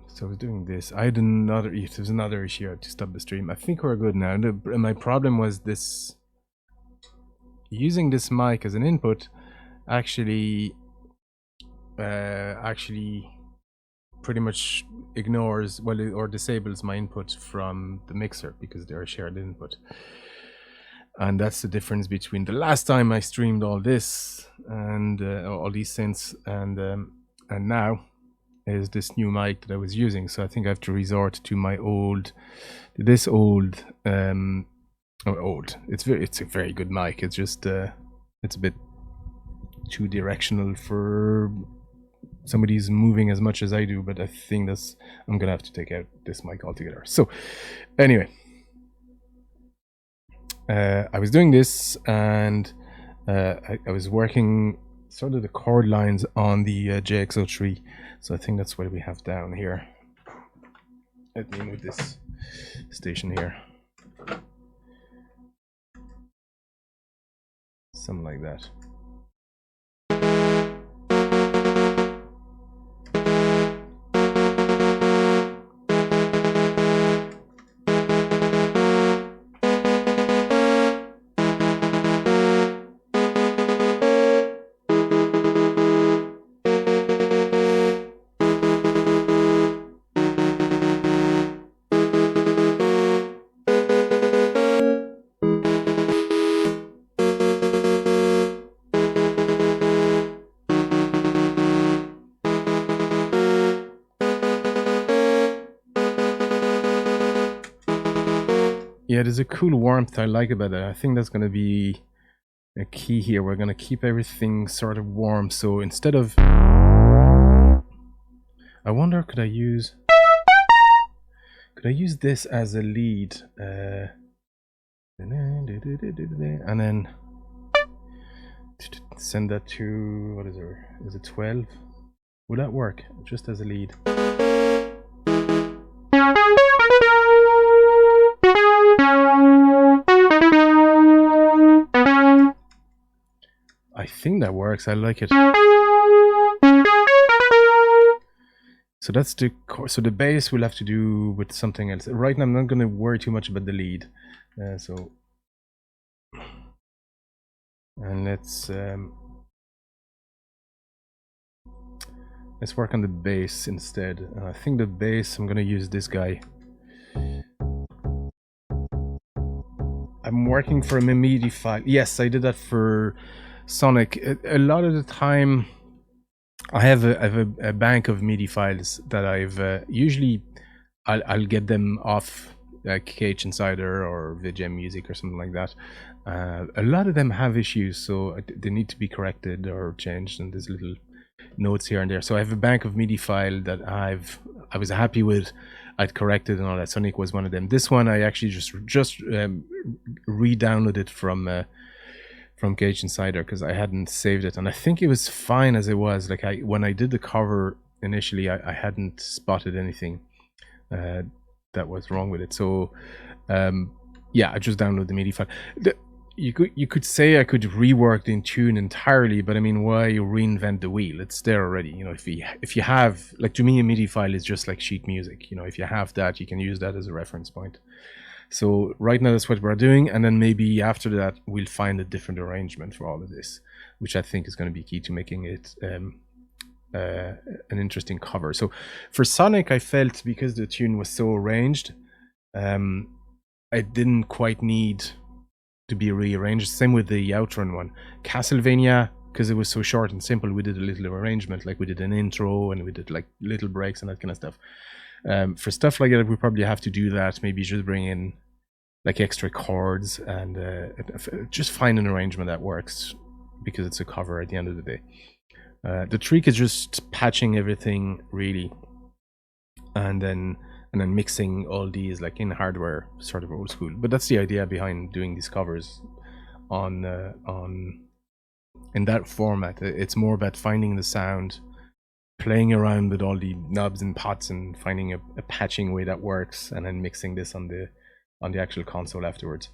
So I was doing this. I had another. There's another issue to stop the stream. I think we're good now. My problem was this. Using this mic as an input actually pretty much ignores, well, or disables my input from the mixer because they're a shared input. And that's the difference between the last time I streamed all this and all these synths and now is this new mic that I was using. So I think I have to resort to my old. It's a very good mic. It's just it's a bit too directional for somebody who's moving as much as I do, but I think I'm gonna have to take out this mic altogether. So anyway, I was doing this and I was working sort of the chord lines on the JX03. So I think that's what we have down here. Let me move this station here. Something like that. Yeah, there's a cool warmth I like about it. I think that's going to be a key here. We're going to keep everything sort of warm. So instead of... I wonder, could I use this as a lead? And then send that to, what is there? Is it 12? Would that work? Just as a lead. I think that works. I like it. So that's the so the bass we'll have to do with something else. Right now I'm not going to worry too much about the lead. And let's work on the bass instead. I think the bass, I'm going to use this guy. I'm working from a MIDI file. Yes, I did that for Sonic. A lot of the time I have a bank of MIDI files that I've usually I'll get them off like KH Insider or VGM Music or something like that. A lot of them have issues, so they need to be corrected or changed, and there's little notes here and there. So I have a bank of MIDI file that I was happy with. I'd corrected and all that. Sonic was one of them. This one I actually just re-downloaded from KH Insider because I hadn't saved it, and I think it was fine as it was. Like when I did the cover initially, I hadn't spotted anything that was wrong with it. So yeah, I just downloaded the MIDI file. You could say I could rework the tune entirely, but I mean, why reinvent the wheel? It's there already. You know, if you have, like, to me, a MIDI file is just like sheet music. You know, if you have that, you can use that as a reference point. So right now that's what we're doing, and then maybe after that we'll find a different arrangement for all of this, which I think is going to be key to making it an interesting cover. So for Sonic, I felt because the tune was so arranged, I didn't quite need to be rearranged. Same with the Outrun one. Castlevania, because it was so short and simple, we did a little arrangement, like we did an intro and we did like little breaks and that kind of stuff. For stuff like that, we probably have to do that. Maybe just bring in like extra chords and just find an arrangement that works, because it's a cover at the end of the day. The trick is just patching everything really, and then mixing all these like in hardware, sort of old school. But that's the idea behind doing these covers on in that format. It's more about finding the sound, playing around with all the knobs and pots, and finding a patching way that works, and then mixing this on the actual console afterwards.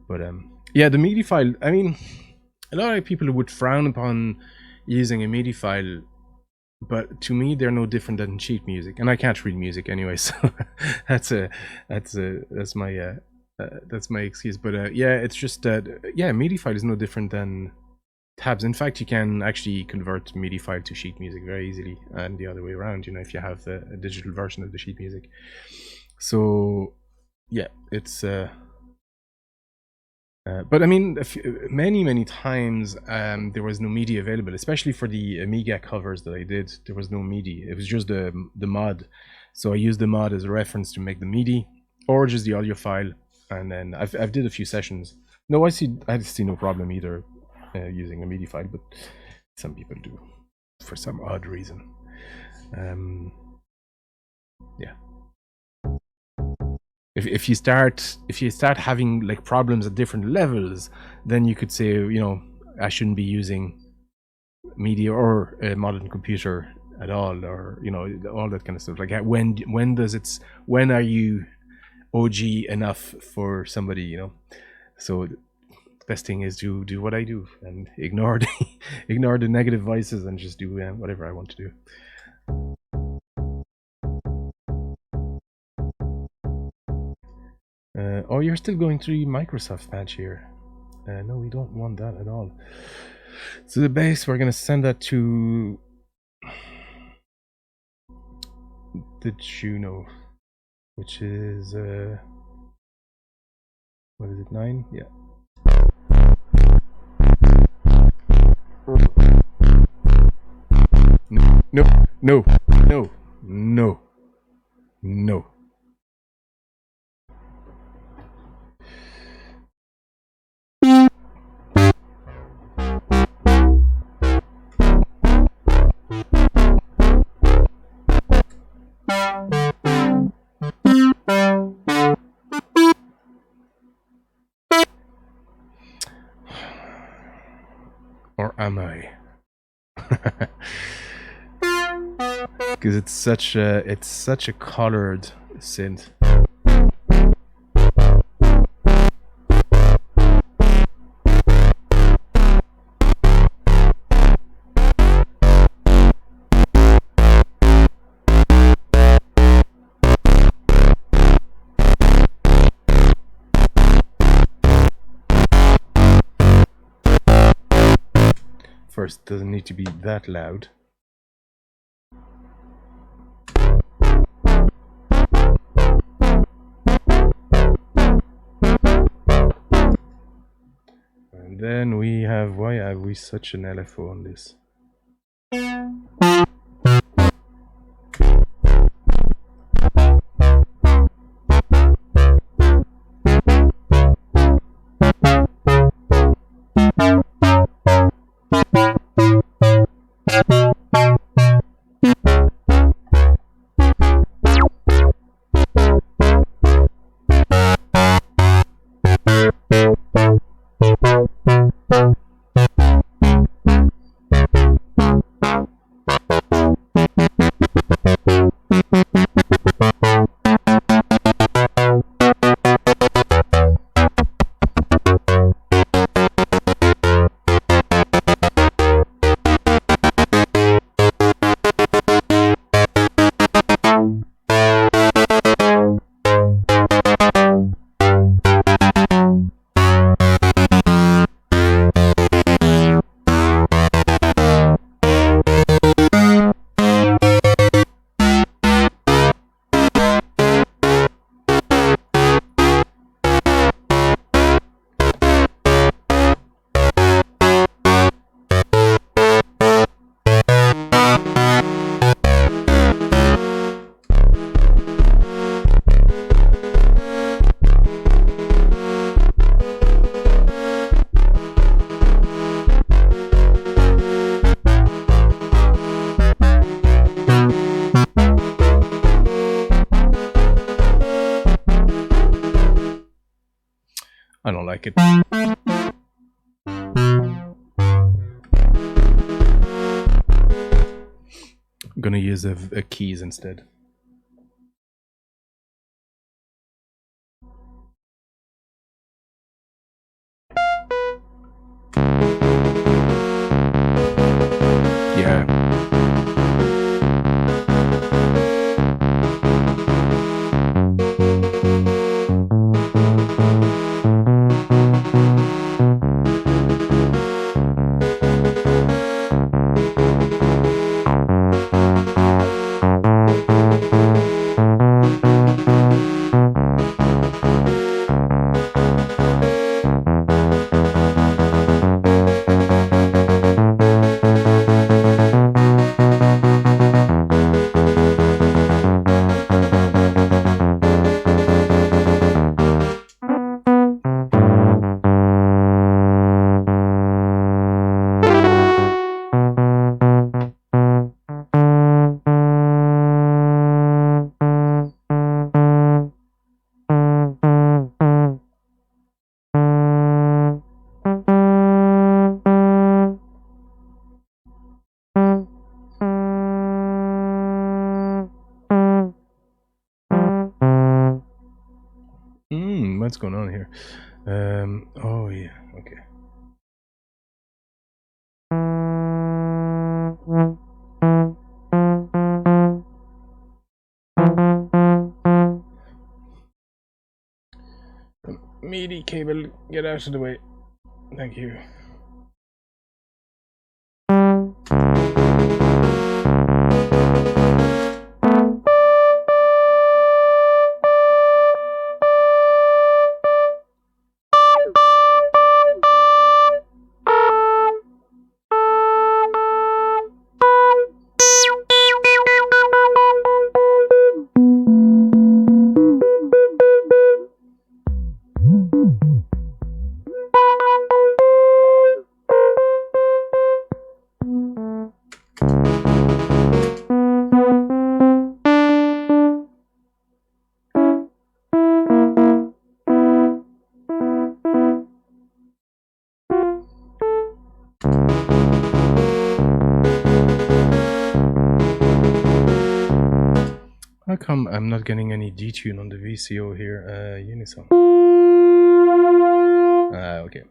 But yeah, the MIDI file, I mean, a lot of people would frown upon using a MIDI file but to me they're no different than sheet music, and I can't read music anyway, so that's that's my excuse. But yeah, it's just that yeah, MIDI file is no different than tabs. In fact, you can actually convert MIDI file to sheet music very easily, and the other way around, you know, if you have a digital version of the sheet music. So yeah, it's but I mean, many times there was no MIDI available, especially for the Amiga covers that I did. There was no MIDI. It was just the mod. So I used the mod as a reference to make the MIDI, or just the audio file. And then I've did a few sessions. No, I see no problem either using a MIDI file, but some people do for some odd reason. Yeah. If you start having like problems at different levels, then you could say, you know, I shouldn't be using media or a modern computer at all, or you know, all that kind of stuff. Like when are you OG enough for somebody, you know? So the best thing is to do what I do and ignore the negative voices and just do whatever I want to do. Oh, you're still going through Microsoft patch here. No, we don't want that at all. So the base, we're gonna send that to the Juno, which is what is it, 9? Yeah. No. Or am I? Because it's such a colored synth. First, doesn't need to be that loud. And then we have, why have we such an LFO on this? I don't like it. I'm gonna use a keys instead. Yeah. what's going on here? Oh yeah, okay. MIDI cable, get out of the way. Thank you. How come I'm not getting any detune on the VCO here? Unison. Okay.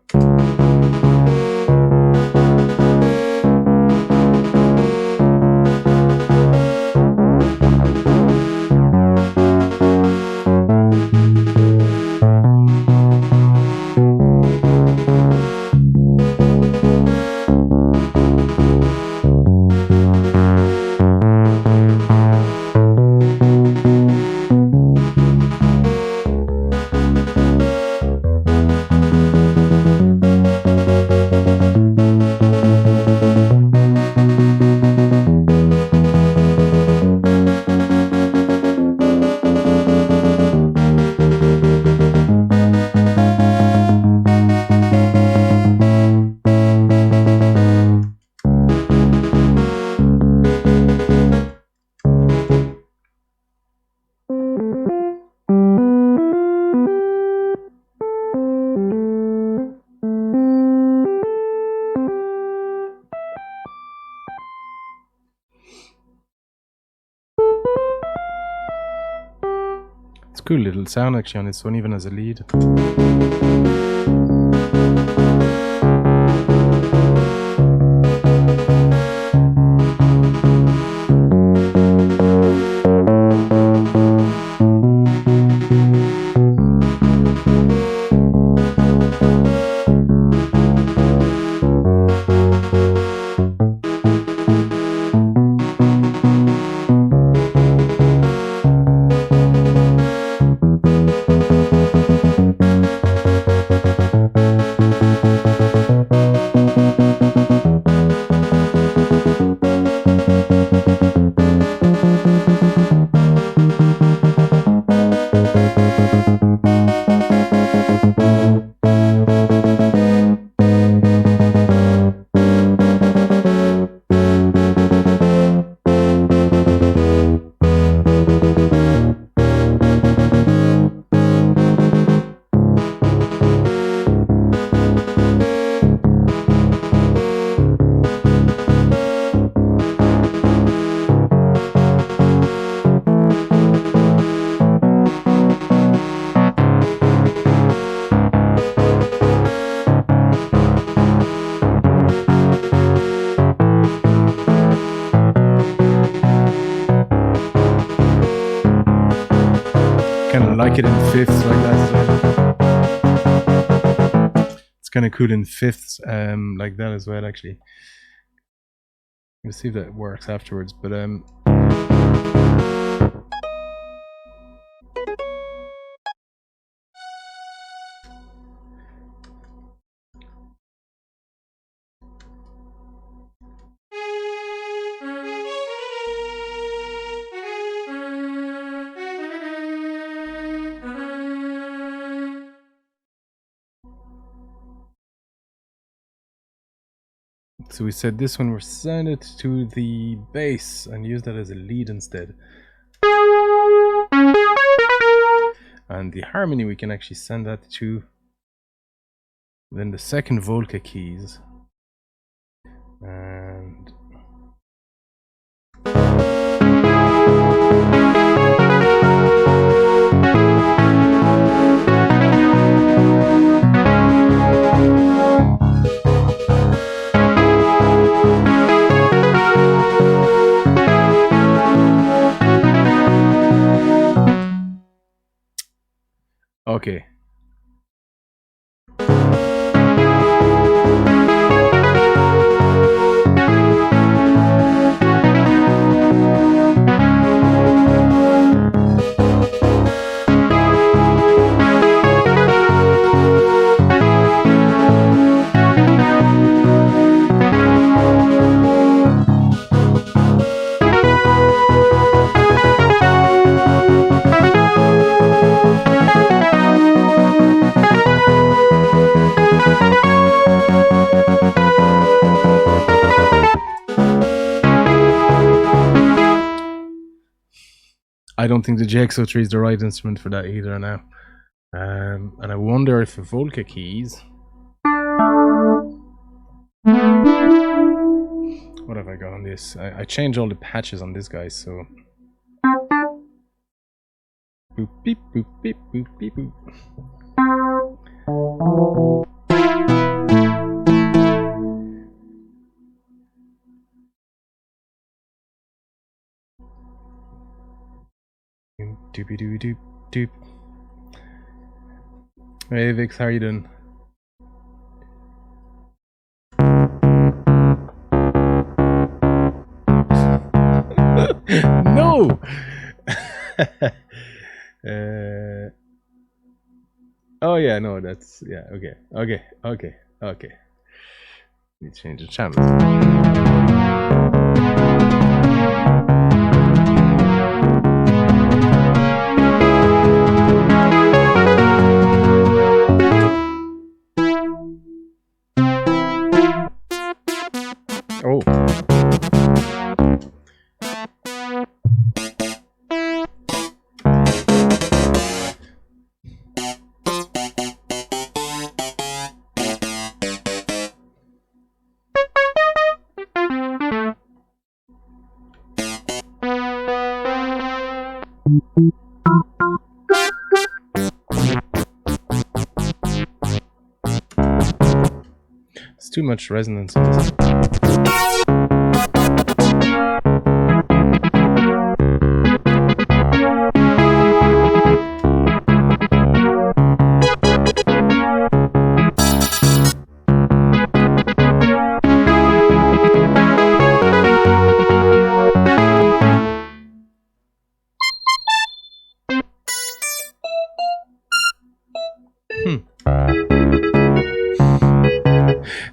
It's a cool little sound actually on its own, even as a lead. Kind of like it in fifths like that. It's kind of cool in fifths like that as well, actually. We'll see if that works afterwards, but so we said this one, we're send it to the bass and use that as a lead instead. And the harmony we can actually send that to then the second Volca keys. And Okay. I don't think the GX03 is the right instrument for that either now. And I wonder if the Volca keys... What have I got on this? I changed all the patches on this guy, so... Boop beep boop beep boop beep boop. Doopy doopy doop doop. Hey Vix, how are you doing? No! Oh yeah, no, that's... Yeah, okay. Let me change the channel. Oh. It's too much resonance in this.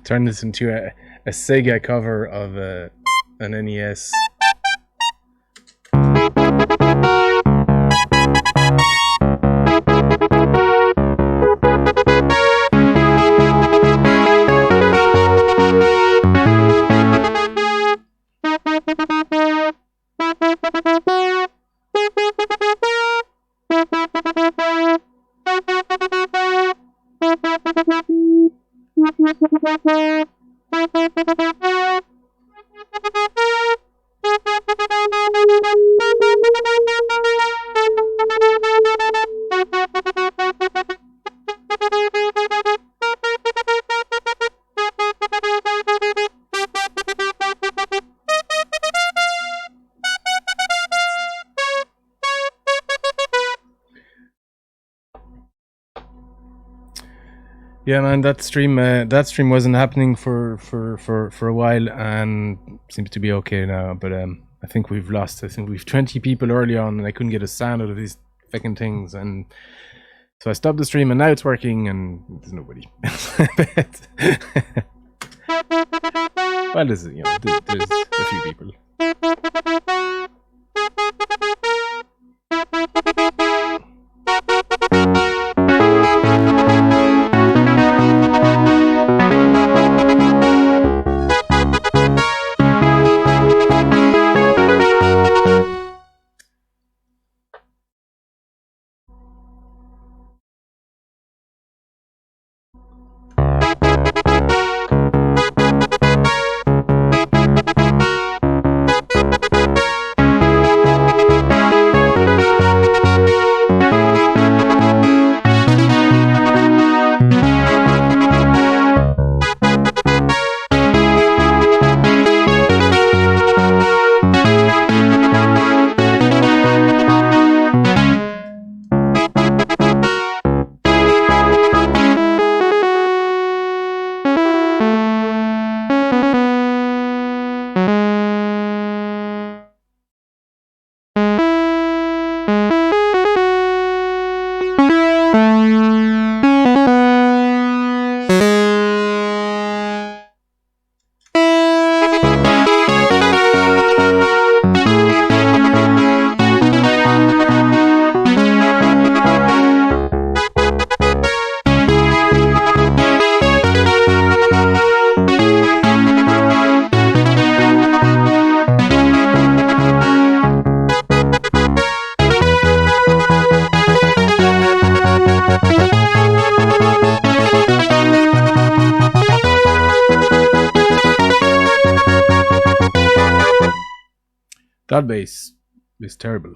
Turn this into a Sega cover of an NES. Yeah, man, that stream wasn't happening for a while and seems to be okay now. But I think we've lost. I think we've 20 people early on, and I couldn't get a sound out of these fucking things, and so I stopped the stream, and now it's working, and there's nobody. Well, there's a few people. quad bass is terrible.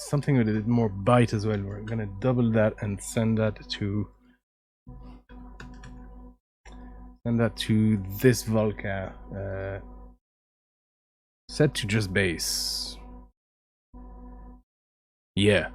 Something with a bit more bite as well. We're gonna double that and send that to this Volca, set to just bass. Yeah.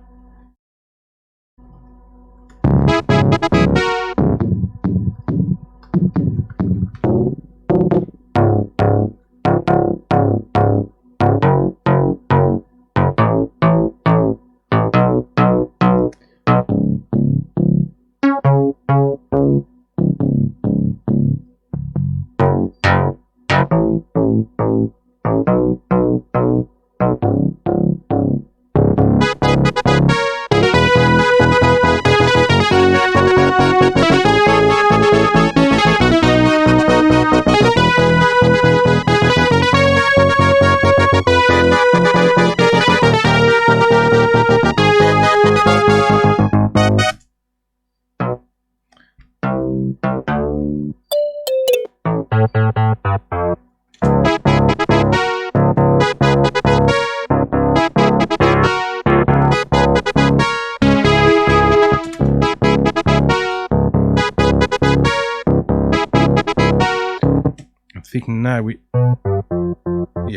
Thinking now we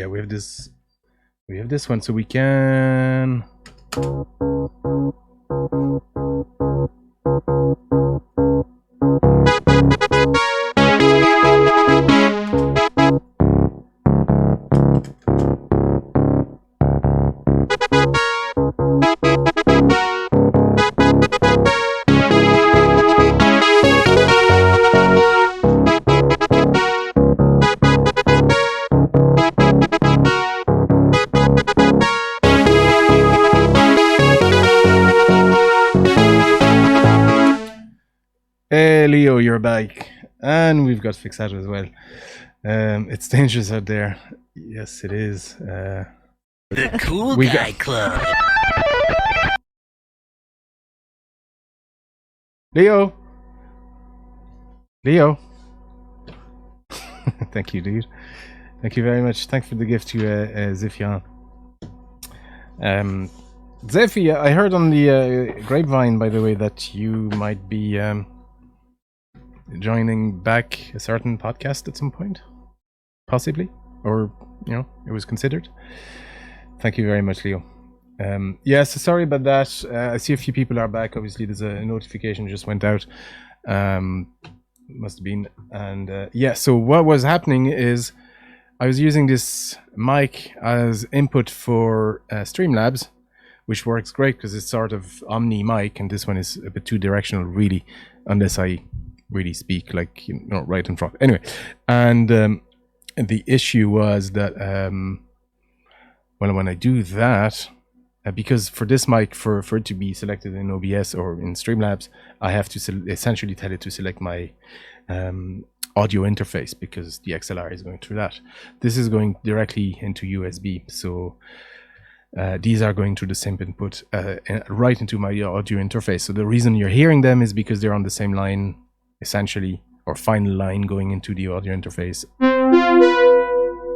have this one, so we can Hey Leo, you're back. And we've got Fixato as well. It's dangerous out there. Yes, it is. The Cool Guy Club. Leo! Thank you, dude. Thank you very much. Thanks for the gift to Ziphion. Zephy, I heard on the grapevine, by the way, that you might be joining back a certain podcast at some point, possibly, or it was considered. Thank you very much, Leo. So sorry about that. I see a few people are back. Obviously, there's a notification just went out. Must have been, and so what was happening is I was using this mic as input for Streamlabs, which works great because it's sort of omni mic, and this one is a bit too directional, really, unless I really speak like, you know, right in front. Anyway, and the issue was that when I do that, because for this mic, for it to be selected in OBS or in Streamlabs, I have to essentially tell it to select my audio interface, because the XLR is going through that. This is going directly into USB, so these are going through the same input right into my audio interface. So the reason you're hearing them is because they're on the same line, essentially, or final line going into the audio interface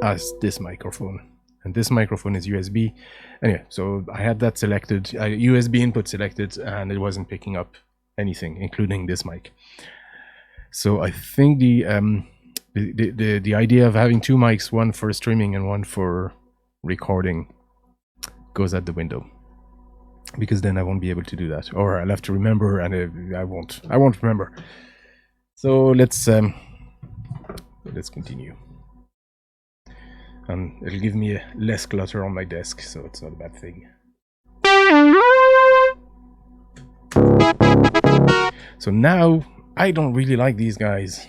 as this microphone. And this microphone is USB. Anyway, so I had that selected, USB input selected, and it wasn't picking up anything, including this mic. So I think the idea of having two mics, one for streaming and one for recording, goes out the window, because then I won't be able to do that, or I'll have to remember, and I won't remember. So let's continue. And it'll give me less clutter on my desk, so it's not a bad thing. So now, I don't really like these guys.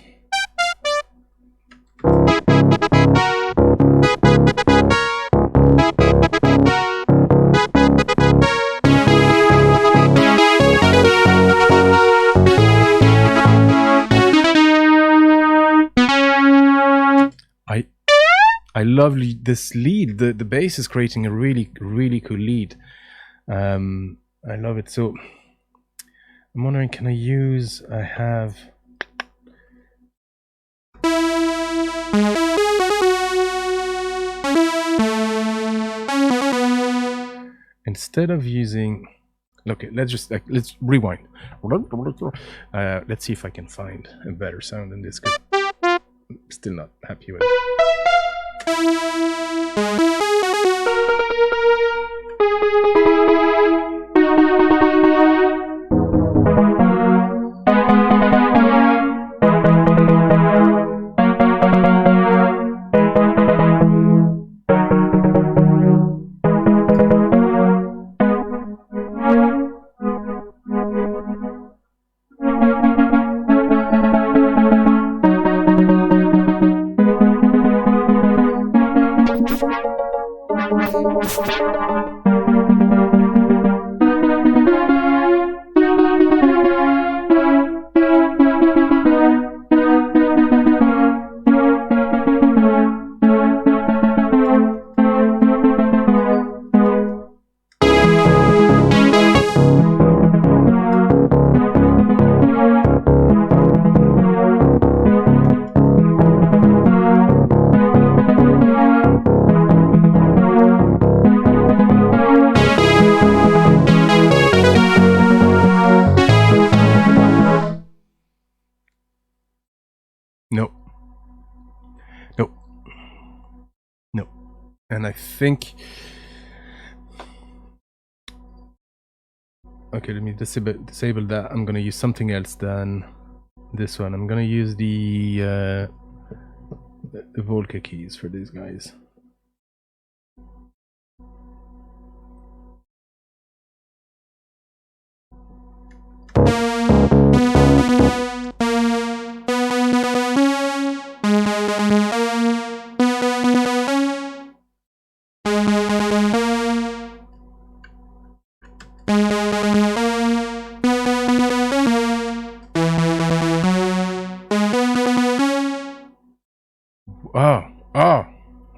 I love this lead. The bass is creating a really, really cool lead. I love it. So I'm wondering, can I use, I have, instead of using, okay, let's rewind. Let's see if I can find a better sound than this. I'm still not happy with it. No. And I think, okay, let me disable that. I'm gonna use something else than this one. I'm gonna use the Volca keys for these guys.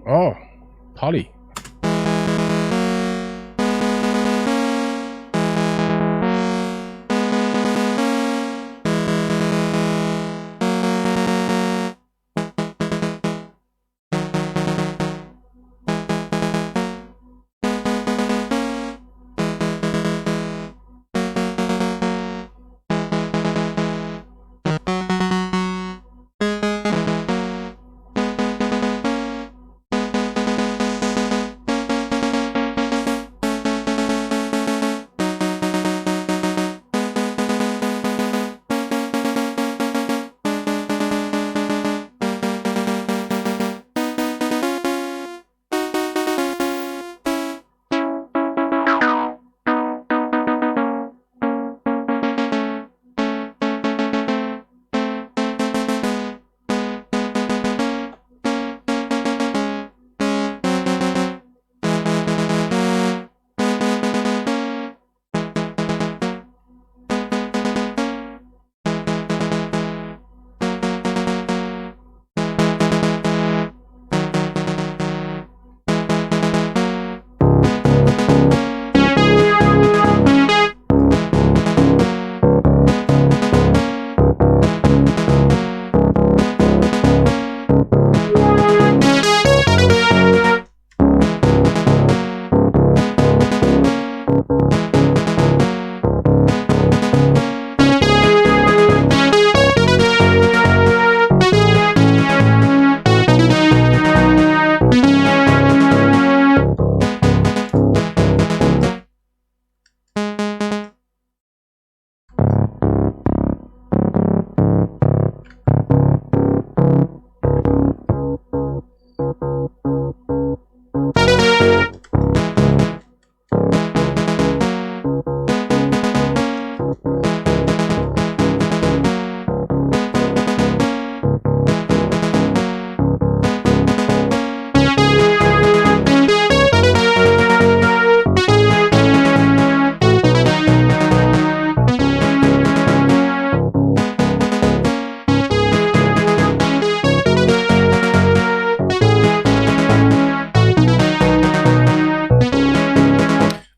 Oh, Polly.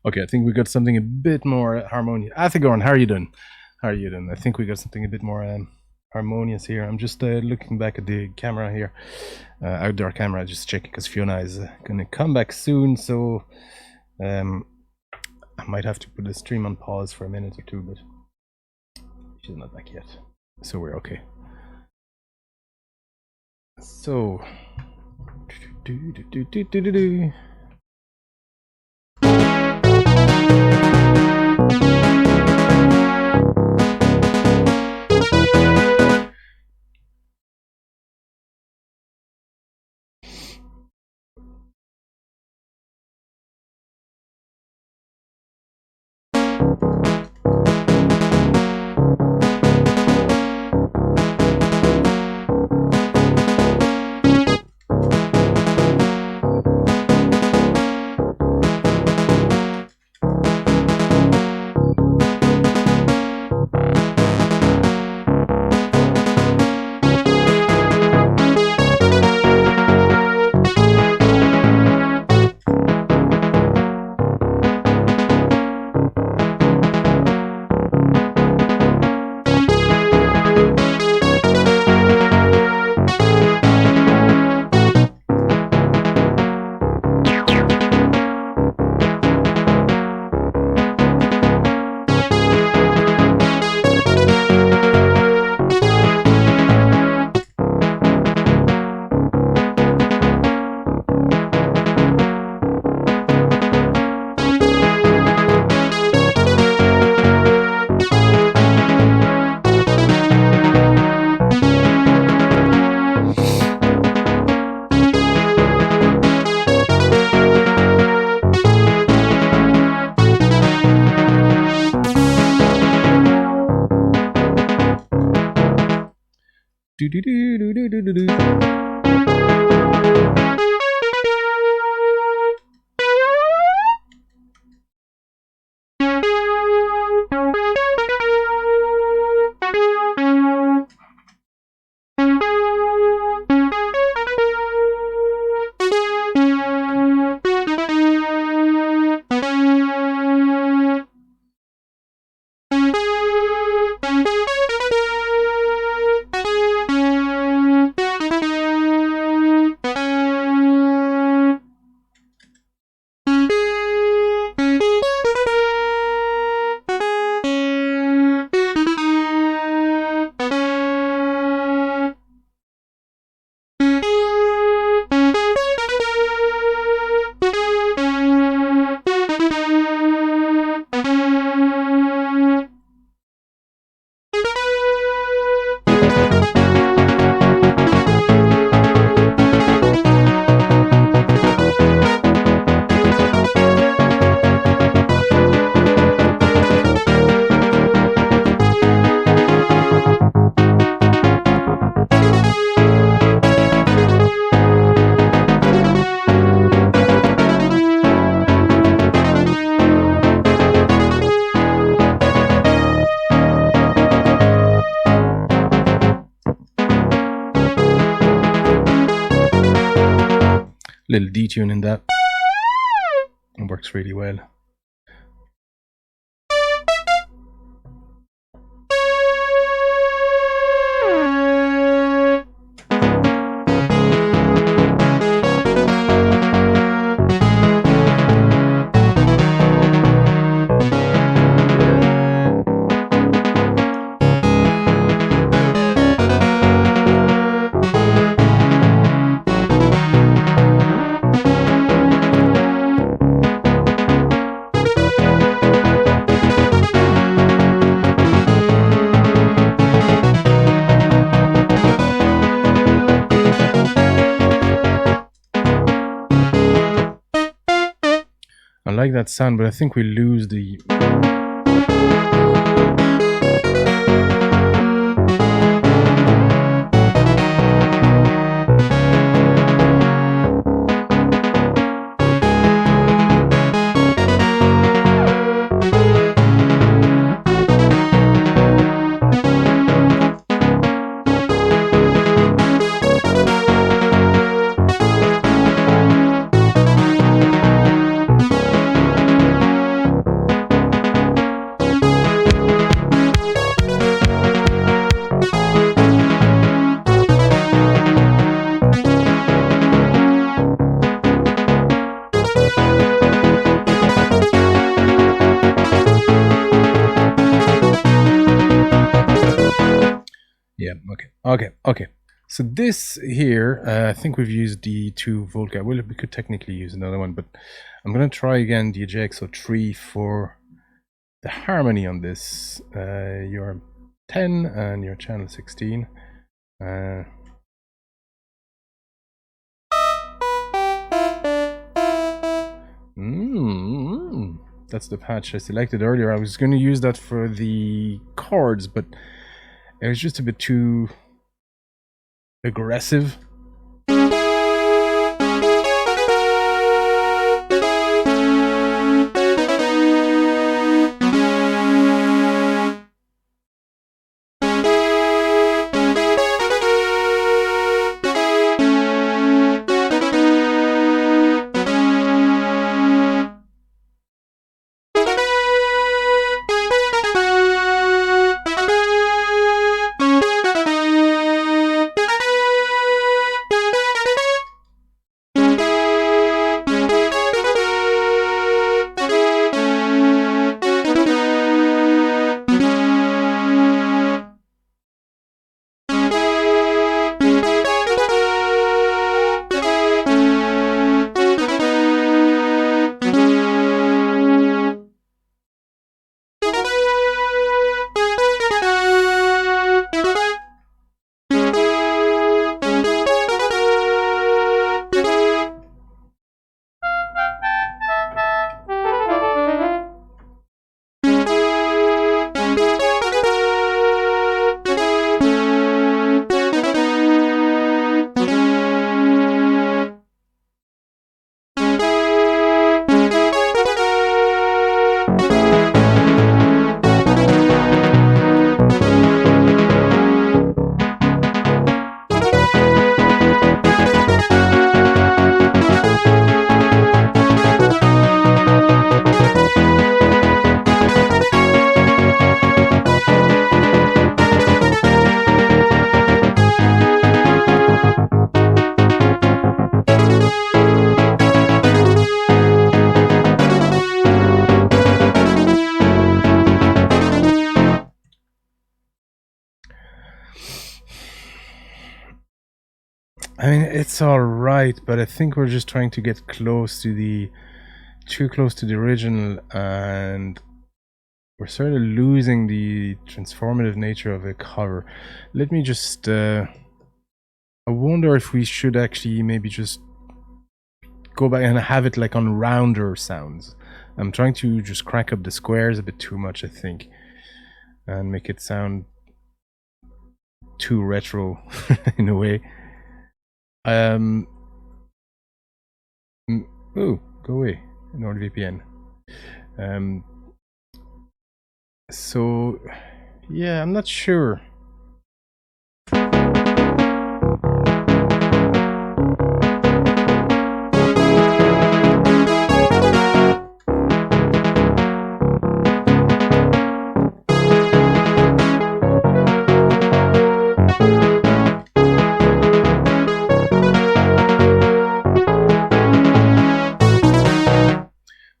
Okay, I think we got something a bit more harmonious. Athigoran, how are you doing? How are you doing? I think we got something a bit more harmonious here. I'm just looking back at the camera here, outdoor camera, just checking because Fiona is going to come back soon. So I might have to put the stream on pause for a minute or two, but she's not back yet. So we're okay. So. Little detune in that. It works really well. I like that sound, but I think we lose the... Okay. So this here, I think we've used the 2 volt guide. Well, we could technically use another one, but I'm going to try again the JXO3 for the harmony on this. You're 10 and your channel 16. That's the patch I selected earlier. I was going to use that for the chords, but it was just a bit too aggressive. I mean, it's all right, but I think we're just trying to get too close to the original, and we're sort of losing the transformative nature of a cover. Let me just, I wonder if we should actually maybe just go back and have it like on rounder sounds. I'm trying to just crank up the squares a bit too much, I think, and make it sound too retro in a way. Oh, go away, NordVPN. So, yeah, I'm not sure.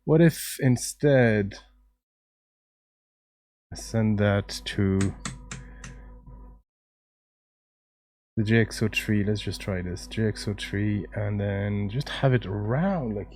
What if instead I send that to the JXO3? Let's just try this JXO3 and then just have it around like.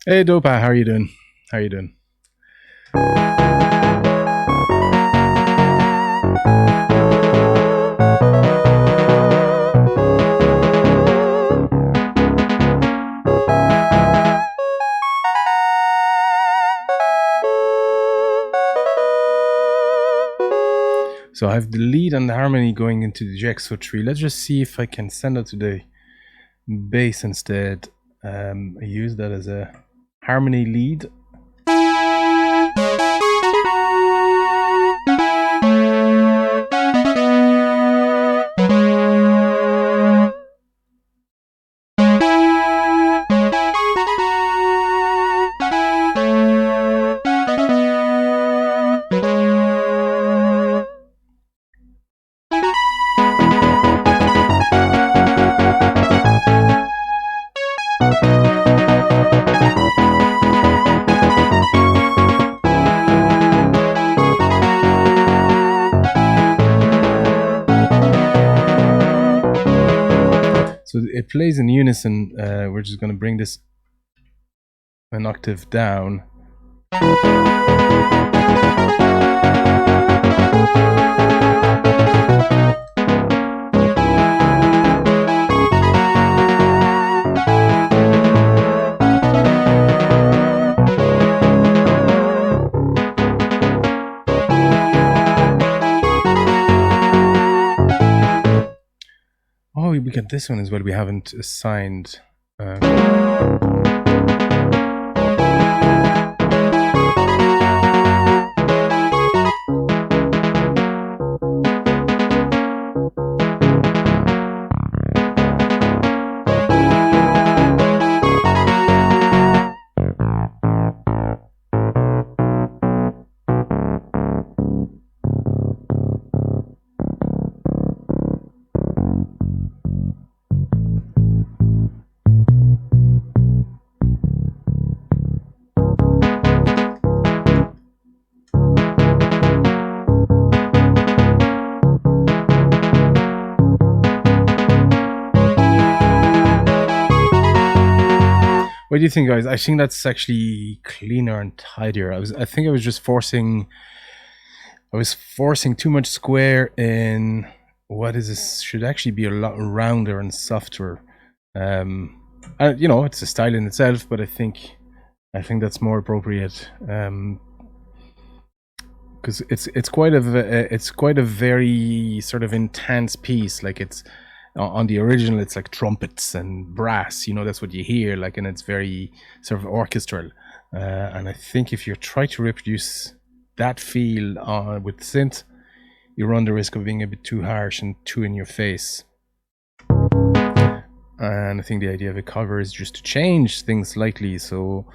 Hey Dopa, how are you doing? How are you doing? So I have the lead and the harmony going into the GXO tree. Let's just see if I can send out to the bass instead. I use that as a harmony lead. So it plays in unison. We're just going to bring this an octave down. Oh, we got this one as well. We haven't assigned. What do you think, guys? I think that's actually cleaner and tidier. I think I was just forcing. I was forcing too much square in what is this? Should actually be a lot rounder and softer. You know, it's a style in itself, but I think that's more appropriate. Because it's quite a very sort of intense piece. Like it's on the original, it's like trumpets and brass. You know, that's what you hear. Like, and it's very sort of orchestral. And I think if you try to reproduce that feel with synth, you run the risk of being a bit too harsh and too in your face. And I think the idea of a cover is just to change things slightly. So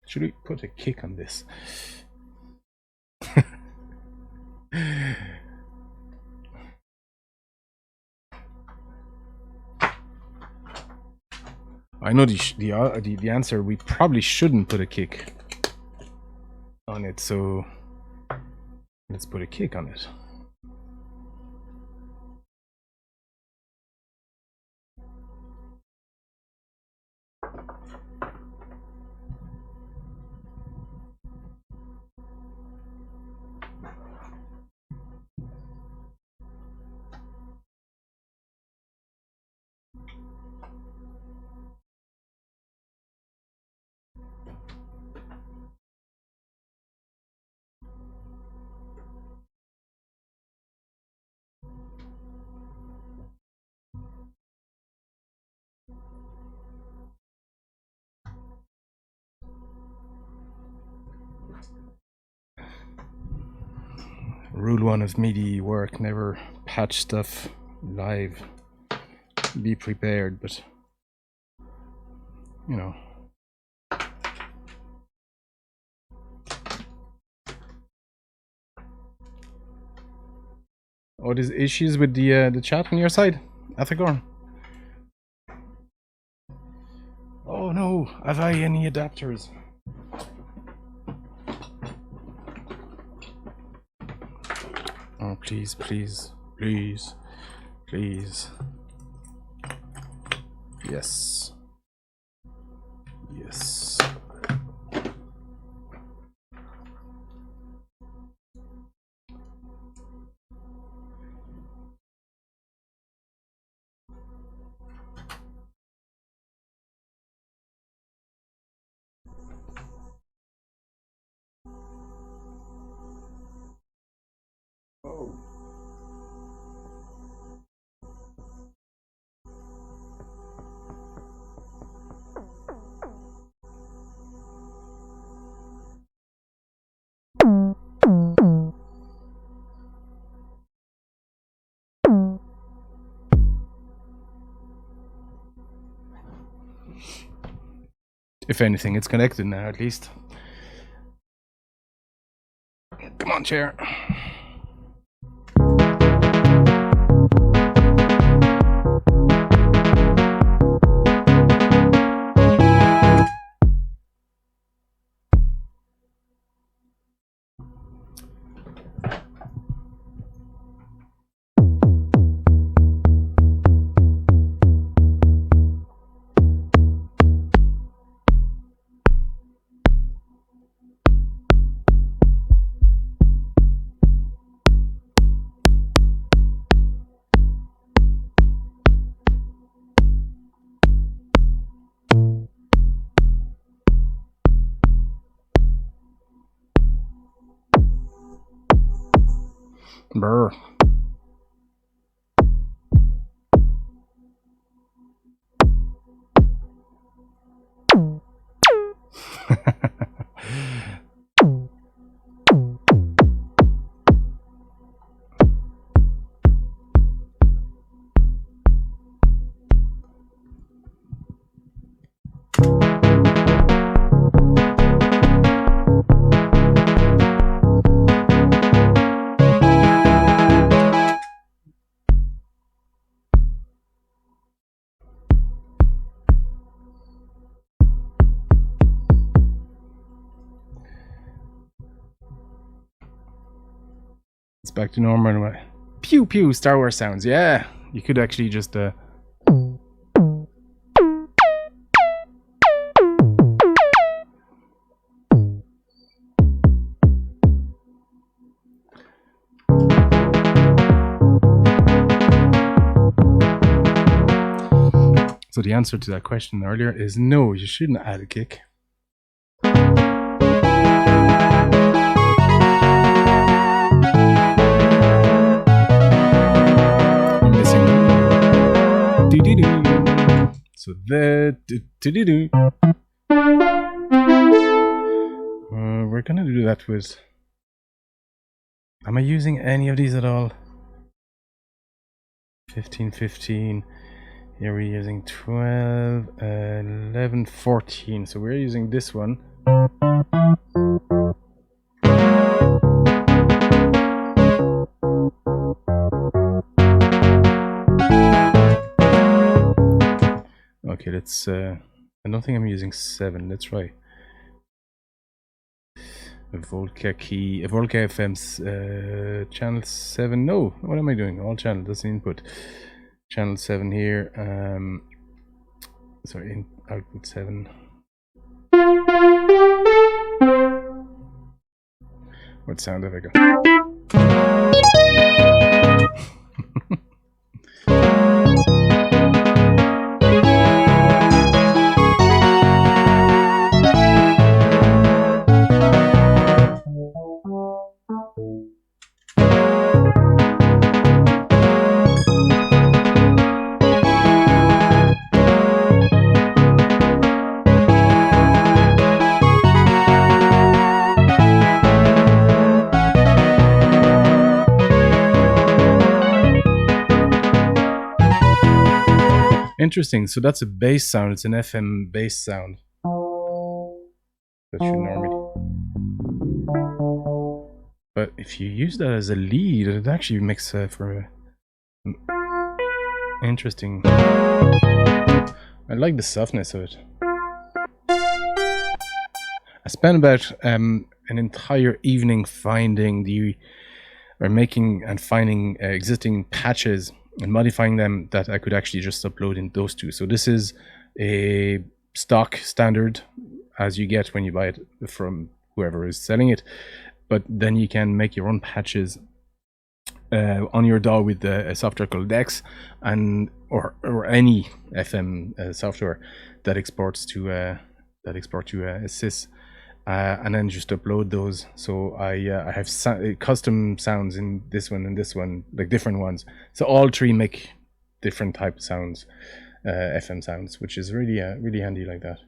Should we put a kick on this? I know the answer. We probably shouldn't put a kick on it, so let's put a kick on it. Rule 1 of MIDI work: never patch stuff live. Be prepared, but you know. Oh, there's issues with the chat on your side, Athagorn. Oh no, have I any adapters? Oh, please, please, please, please. Yes. Yes. Oh. If anything, it's connected now, at least. Come on, chair. Brr. It's back to normal. Pew pew, Star Wars sounds. Yeah, you could actually just So the answer to that question earlier is no, you shouldn't add a kick. I'm missing. So we're gonna do that with. Am I using any of these at all? 15, 15. Here we're using 12, 11, 14. So we're using this one. Okay, let's. I don't think I'm using 7. Let's try. Volca key, Volca FM's channel 7. No, what am I doing? All channel, that's the input. Channel 7 here. Sorry, in output 7. What sound have I got? Interesting. So that's a bass sound. It's an FM bass sound. That should normally. But if you use that as a lead, it actually makes for a interesting. I like the softness of it. I spent about an entire evening finding finding existing patches and modifying them that I could actually just upload in those two. So this is a stock standard as you get when you buy it from whoever is selling it, but then you can make your own patches on your DAW with a software called Dex, and or any FM software that exports to Sys. And then just upload those. So I have custom sounds in this one and this one, like different ones. So all three make different type of sounds, FM sounds, which is really really handy like that.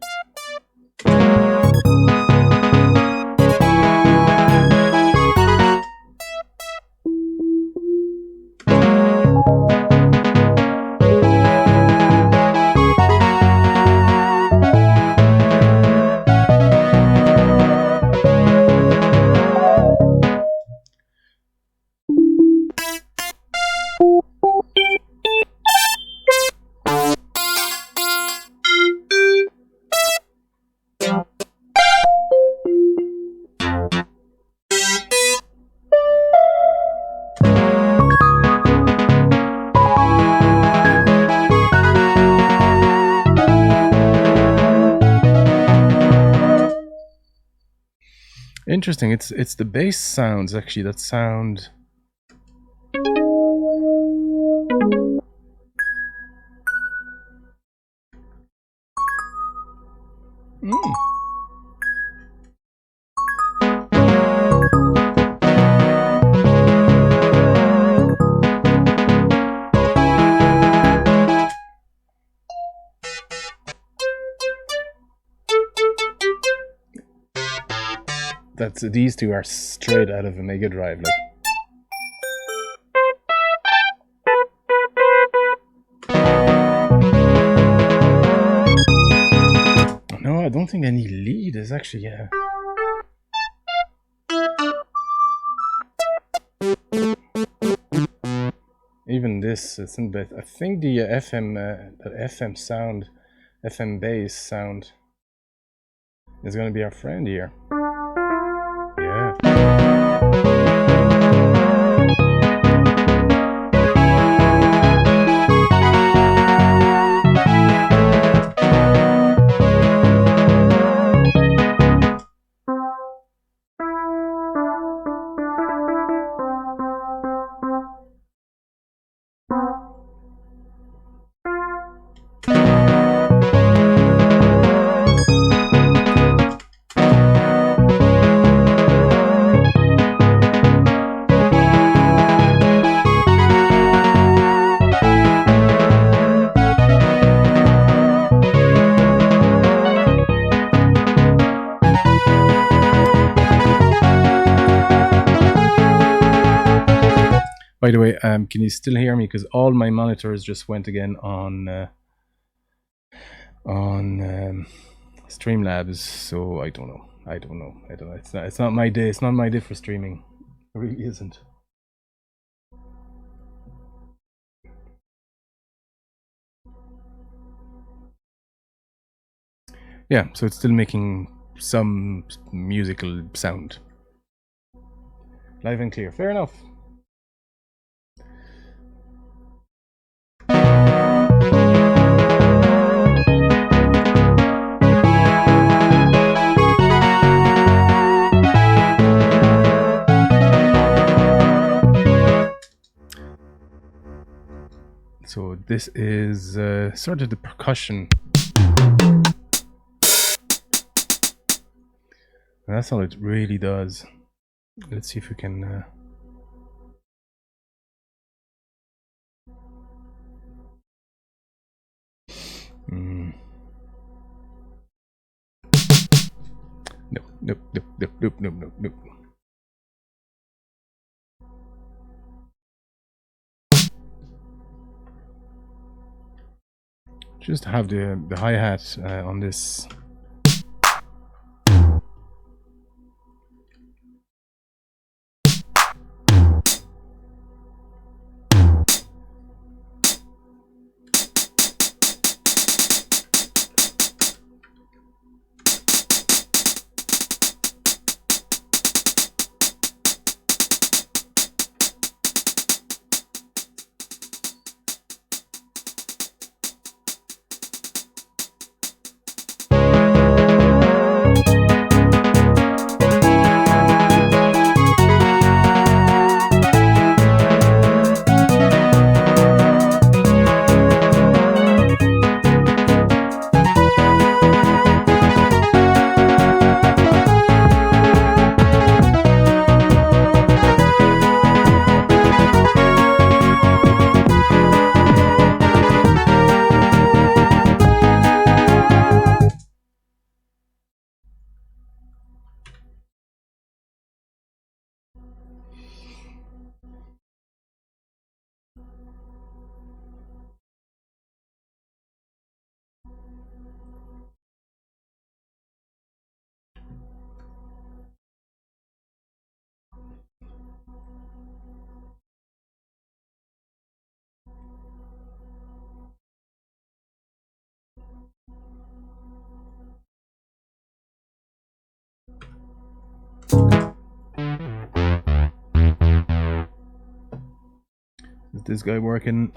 Interesting. It's the bass sounds actually that sound. These two are straight out of a Mega Drive, like. No, I don't think any lead is actually, yeah. Even this isn't bad. I think the FM sound, FM bass sound is gonna be our friend here. Yeah. By the way, can you still hear me? Because all my monitors just went again on on Streamlabs. So I don't know. I don't know. It's not my day. It's not my day for streaming. It really isn't. Yeah, so it's still making some musical sound. Live and clear. Fair enough. So this is sort of the percussion. And that's all it really does. Let's see if we can... Nope. Just have the hi-hat on this. Is this guy working?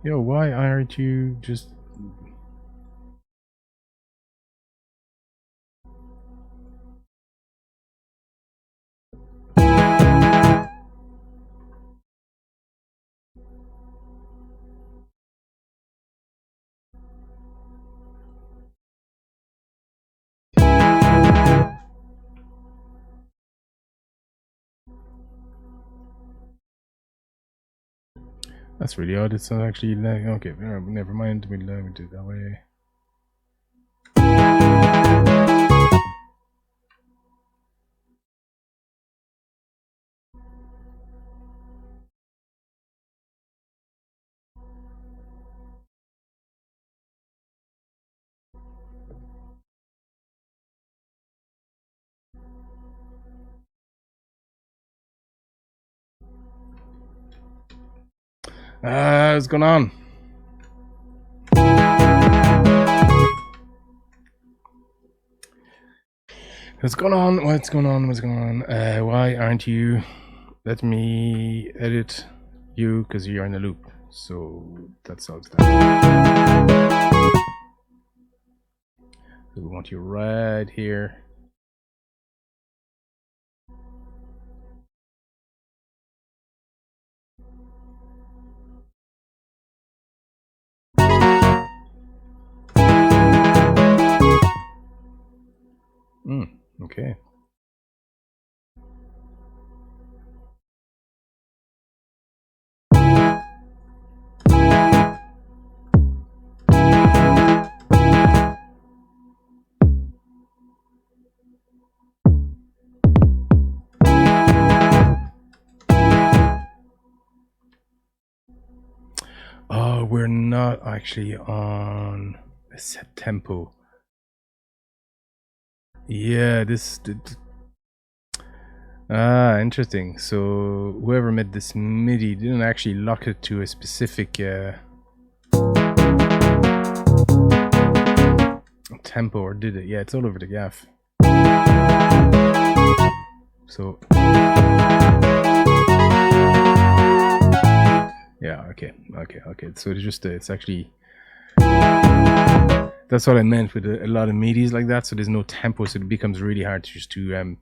Yo, why aren't you just... That's really odd. It's not actually like... Okay, never mind. We'll do it that way. What's going on? What's going on? What's going on? What's going on? Why aren't you? Let me edit you because you're in a loop. So that solves that. So we want you right here. Okay. Oh, we're not actually on a set tempo. Yeah, this. Interesting. So whoever made this MIDI didn't actually lock it to a specific tempo, or did it? Yeah, it's all over the gaff. So yeah, okay. So it's just it's actually, that's what I meant with a lot of MIDIs like that. So there's no tempo, so it becomes really hard to just to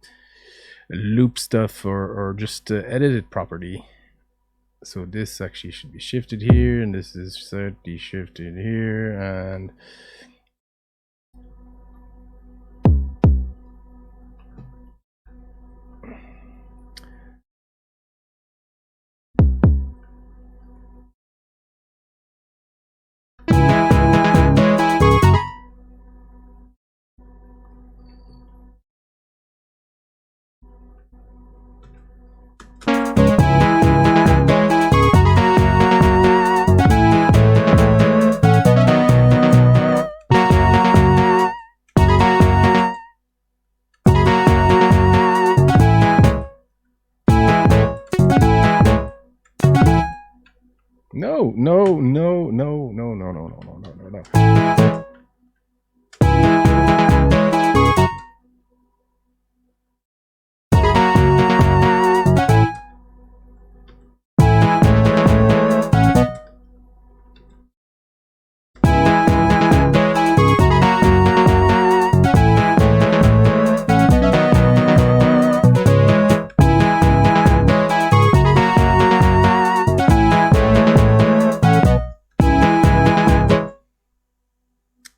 loop stuff or just edit it properly. So this actually should be shifted here, and this is certainly shifted here, and no.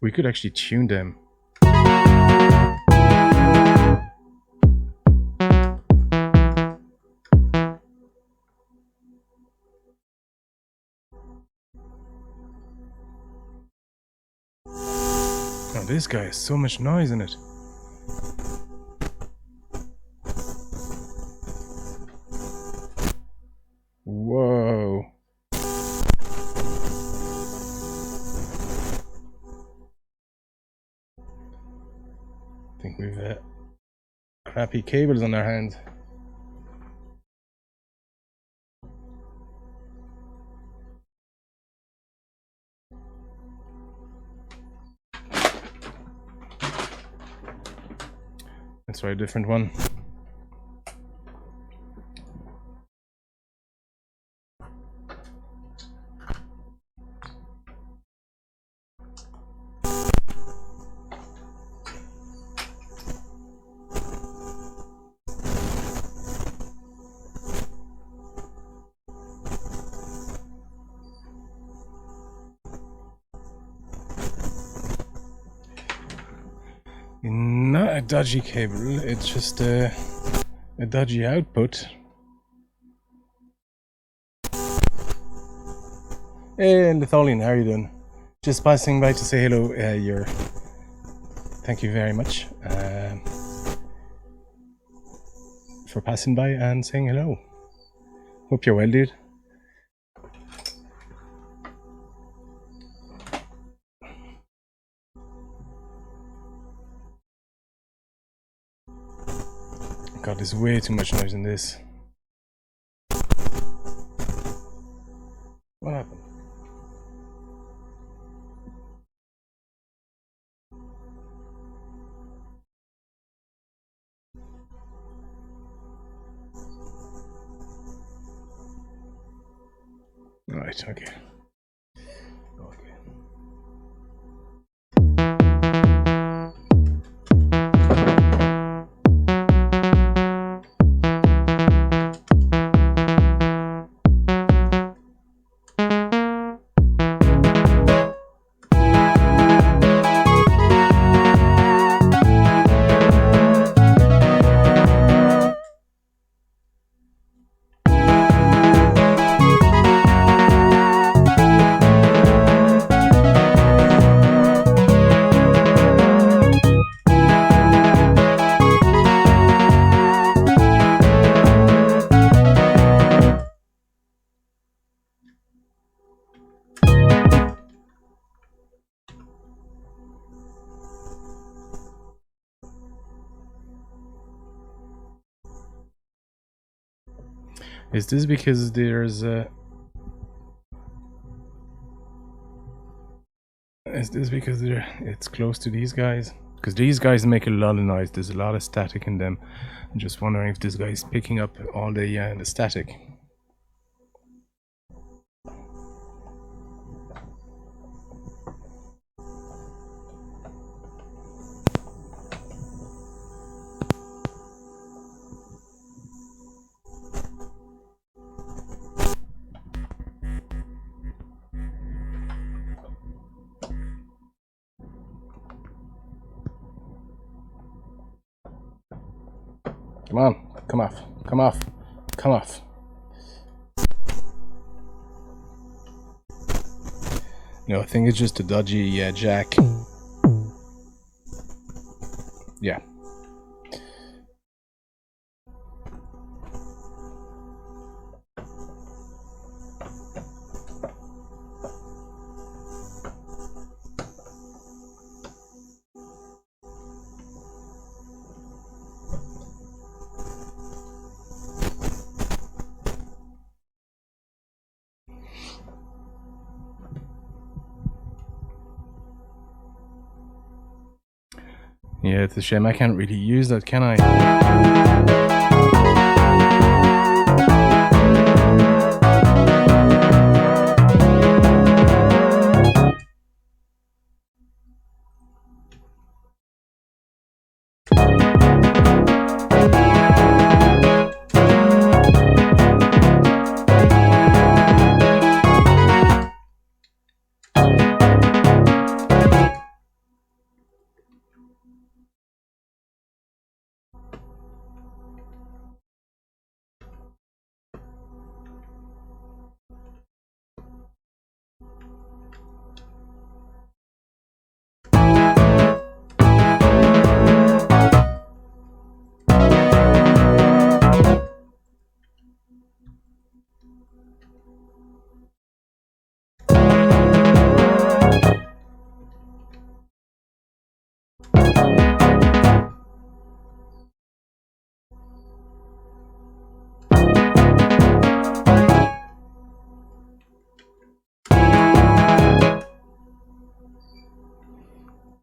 We could actually tune them. Oh, this guy has so much noise in it. Whoa. I think we've crappy cables on our hands. Let's try a different one. Not a dodgy cable, it's just a dodgy output. Hey, Litholian, how are you doing? Just passing by to say hello. Thank you very much for passing by and saying hello. Hope you're well, dude. God, there's way too much noise in this. What right. Okay. Is this because there's is this because it's close to these guys? Because these guys make a lot of noise. There's a lot of static in them. I'm just wondering if this guy's picking up all the static. Come on, come off, come off, come off. No, I think it's just a dodgy jack. Yeah. Yeah, it's a shame I can't really use that, can I?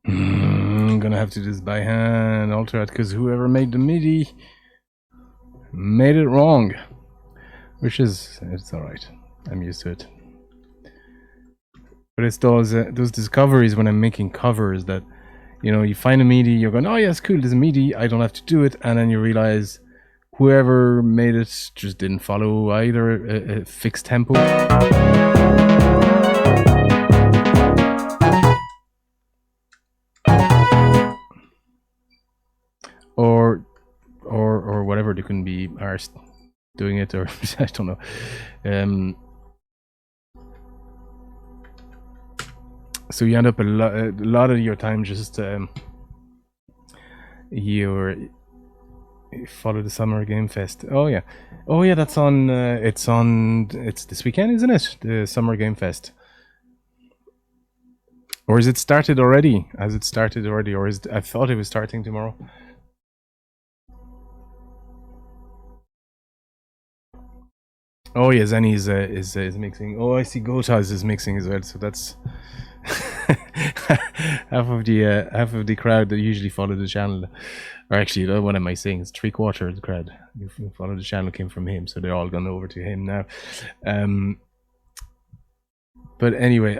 I'm gonna have to do this by hand, alter it, because whoever made the MIDI made it wrong. Which is, it's alright. I'm used to it. But it's those discoveries when I'm making covers that, you know, you find a MIDI, you're going, oh yes, cool, there's a MIDI, I don't have to do it, and then you realize whoever made it just didn't follow either a fixed tempo. Or whatever, they couldn't be arsed doing it, or I don't know. So you end up a lot of your time just you follow the Summer Game Fest. Oh yeah, that's on. It's this weekend, isn't it? The Summer Game Fest. Or is it started already? Has it started already, or I thought it was starting tomorrow. Oh yeah, Zenny is mixing. Oh, I see Gotaz is mixing as well. So that's half of the crowd that usually follow the channel. Or actually, what am I saying? It's 3/4 of the crowd who follow the channel came from him, so they're all gone over to him now. But anyway,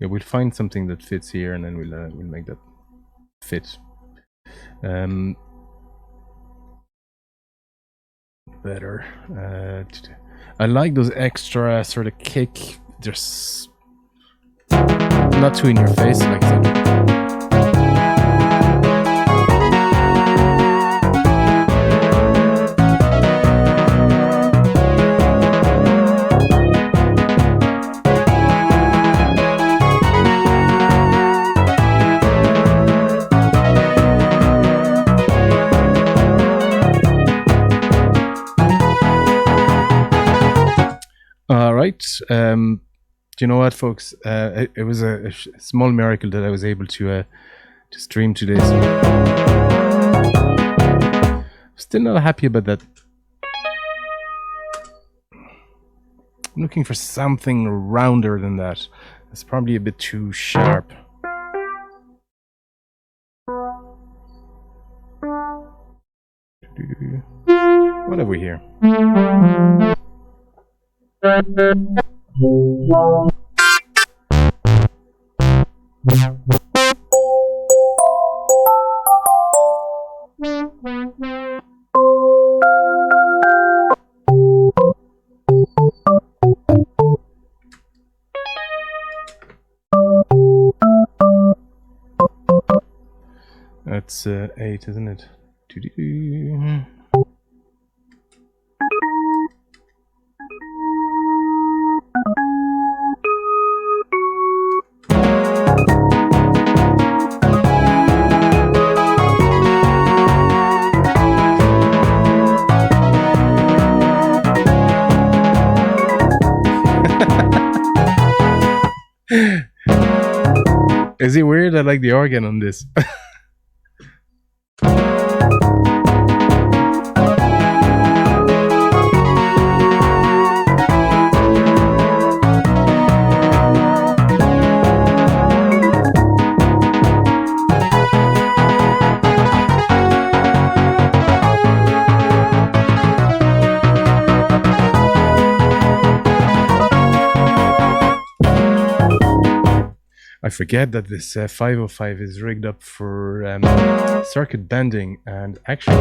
yeah, we'll find something that fits here, and then we'll make that fit. Better. I like those extra sort of kick. Just not too in your face, like I said. Right. Do you know what, folks? It was a small miracle that I was able to stream today. So still not happy about that. I'm looking for something rounder than that. It's probably a bit too sharp. What have we here? That's 8, isn't it? Is it weird? I like the organ on this. I forget that this 505 is rigged up for circuit bending, and actually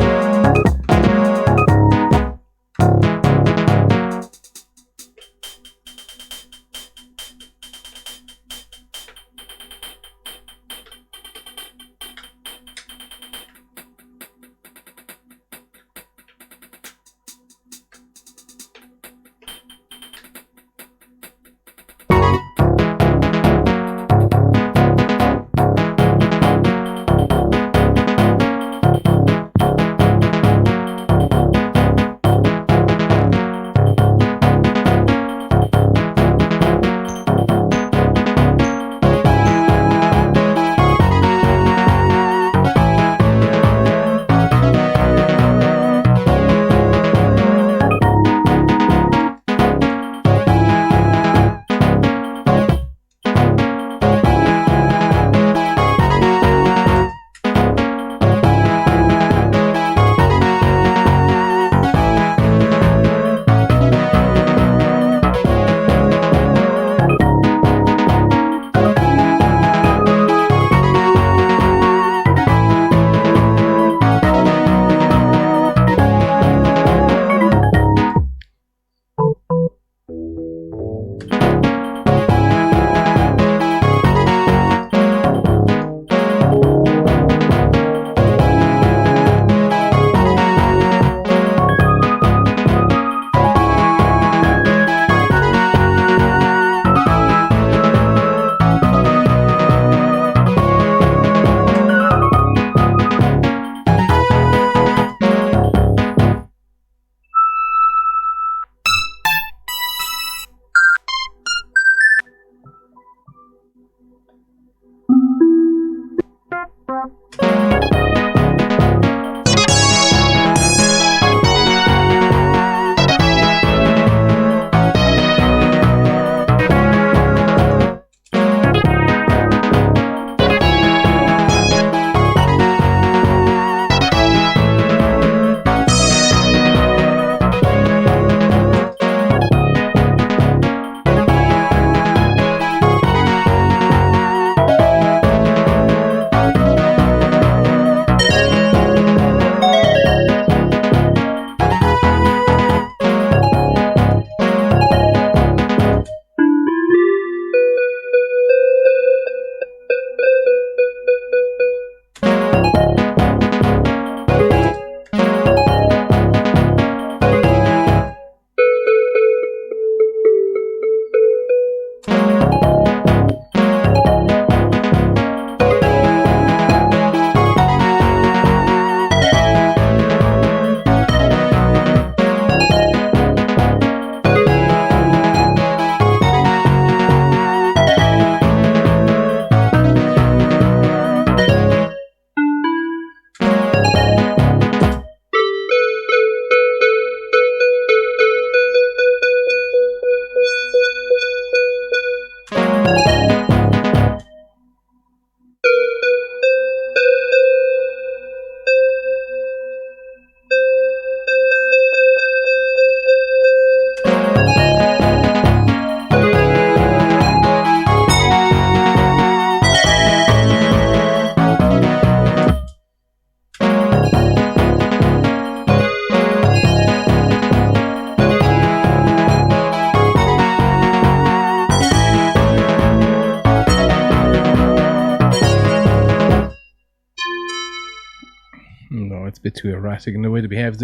it's a bit too erratic in the way they behave.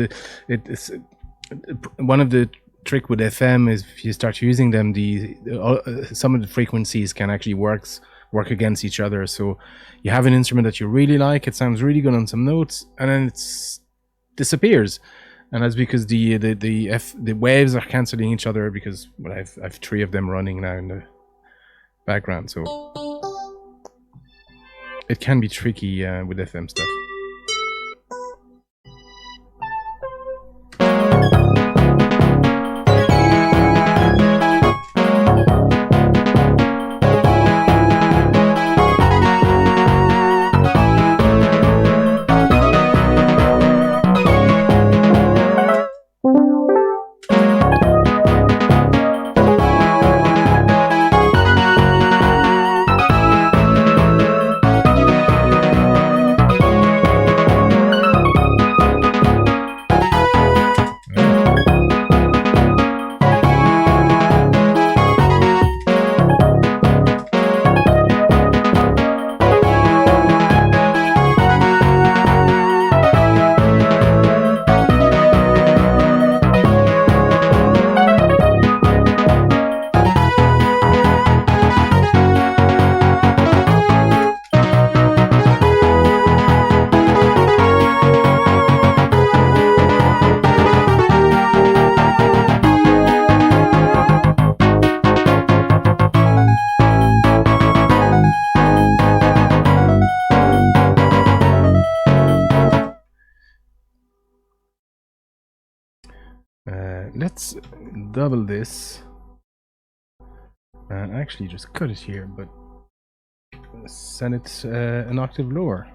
It's one of the trick with FM is if you start using them, some of the frequencies can actually work against each other. So you have an instrument that you really like, it sounds really good on some notes, and then it disappears. And that's because the waves are cancelling each other, because I've 3 of them running now in the background. So it can be tricky with FM stuff. Let's double this and actually just cut it here, but send it an octave lower.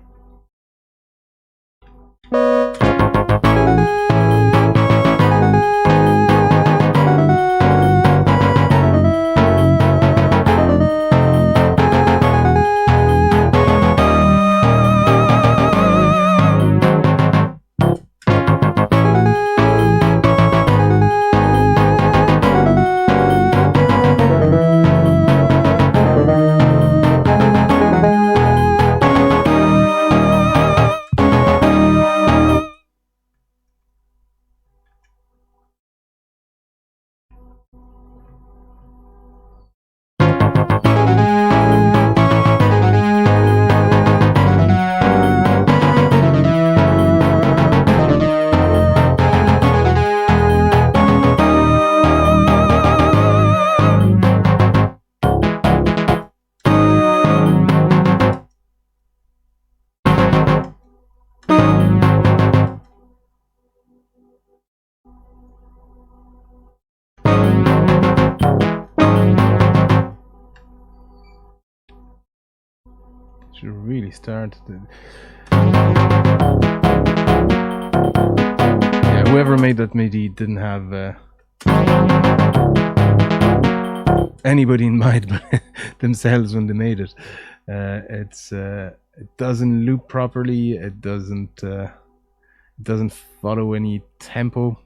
Should really start yeah, whoever made that MIDI didn't have anybody in mind but themselves when they made it. It doesn't loop properly, it doesn't follow any tempo.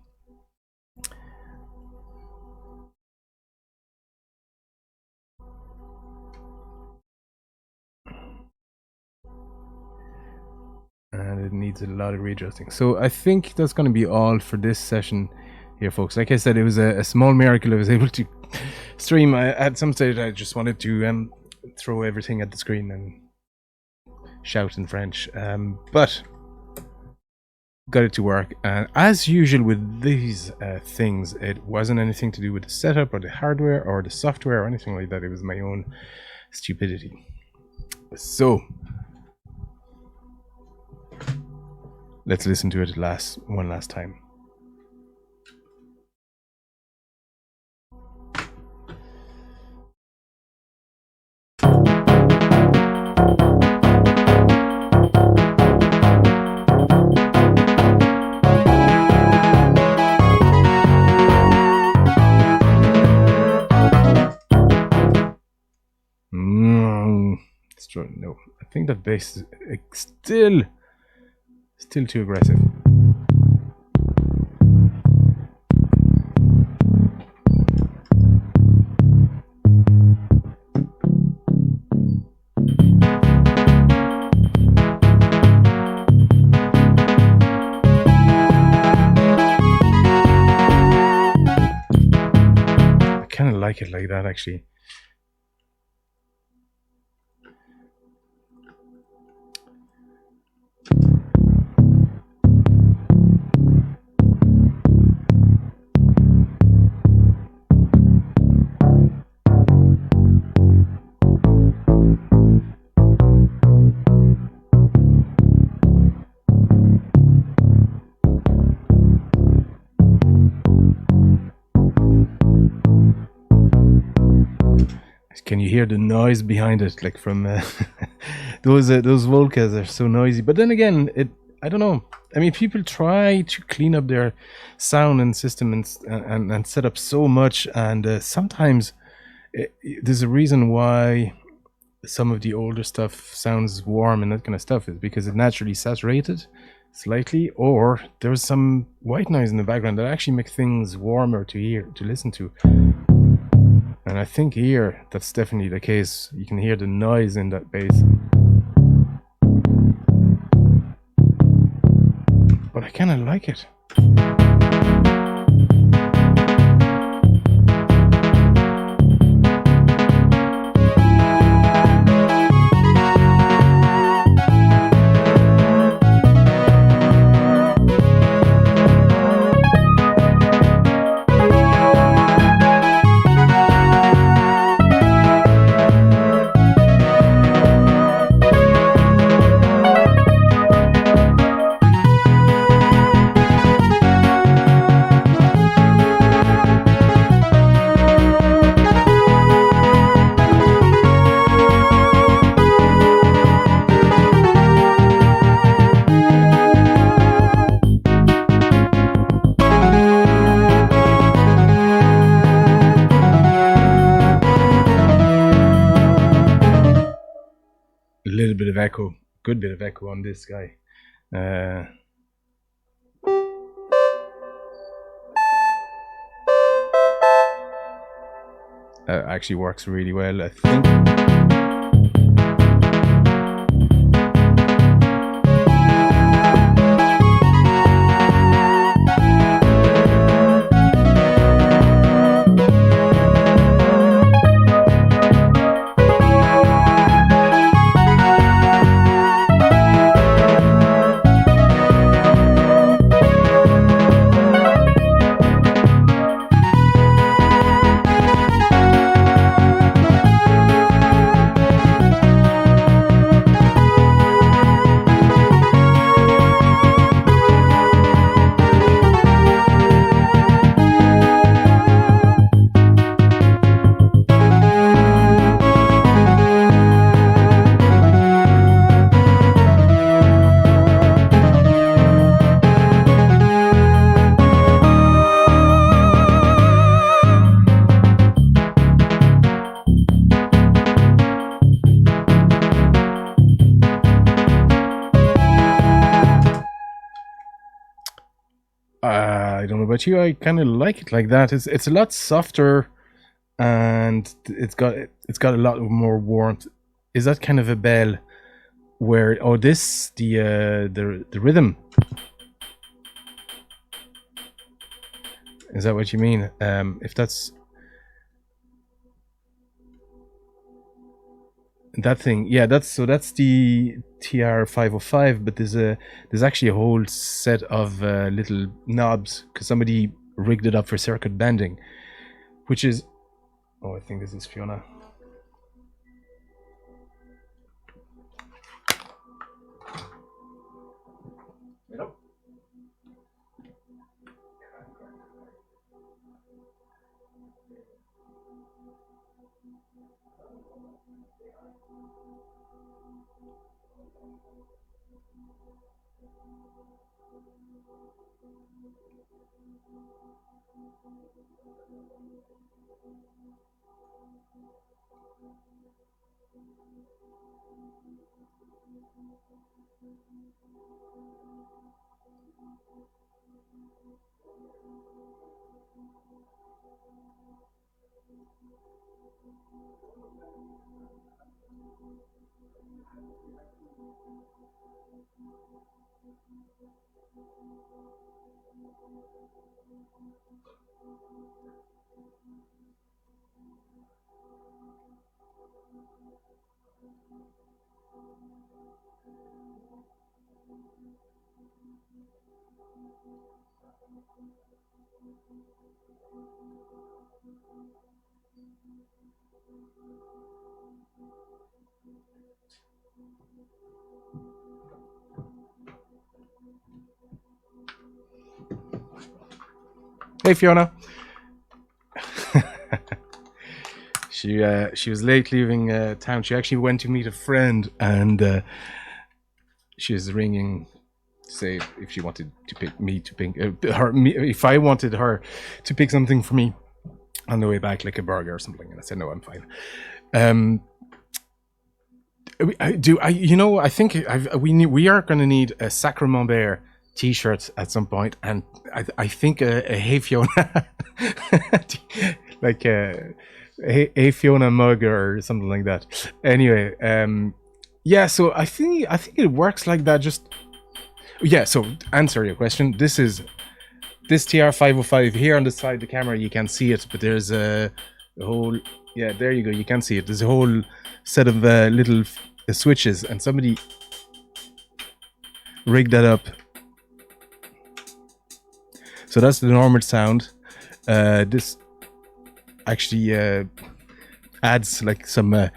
And it needs a lot of readjusting. So I think that's going to be all for this session here, folks. Like I said, it was a small miracle I was able to stream. At some stage I just wanted to throw everything at the screen and shout in French, but got it to work. And as usual with these things, it wasn't anything to do with the setup or the hardware or the software or anything like that. It was my own stupidity. So let's listen to it one last time. No, I think that bass is still too aggressive. like it like that, actually. Can you hear the noise behind it, like from those Volcas are so noisy. But then again, I don't know. I mean, people try to clean up their sound and system and set up so much, and sometimes there's a reason why some of the older stuff sounds warm and that kind of stuff is because it naturally saturated slightly, or there's some white noise in the background that actually make things warmer to hear, to listen to. And I think here that's definitely the case. You can hear the noise in that bass. But I kind of like it. A little bit of echo, good bit of echo on this guy. Actually works really well, I think. I don't know about you. I kind of like it like that. It's a lot softer, and it's got a lot more warmth. Is that kind of a bell? Where this the rhythm? Is that what you mean? If that's that thing, yeah, that's the TR-505. But there's actually a whole set of little knobs because somebody rigged it up for circuit bending, which is, I think this is Fiona. Hey, Fiona. She was late leaving town. She actually went to meet a friend, and she was ringing to say if she wanted to pick me to pick if I wanted her to pick something for me on the way back, like a burger or something. And I said no, I'm fine. I think we are going to need a Sacrament Bear T-shirt at some point, and I think a Hey Fiona, like a Hey Fiona mug or something like that. Anyway, yeah. So I think it works like that. Just yeah. So to answer your question, this TR505 here on the side of the camera. You can see it, but there's a whole there you go. You can see it. There's a whole set of little switches, and somebody rigged that up. So that's the normal sound. This actually adds like some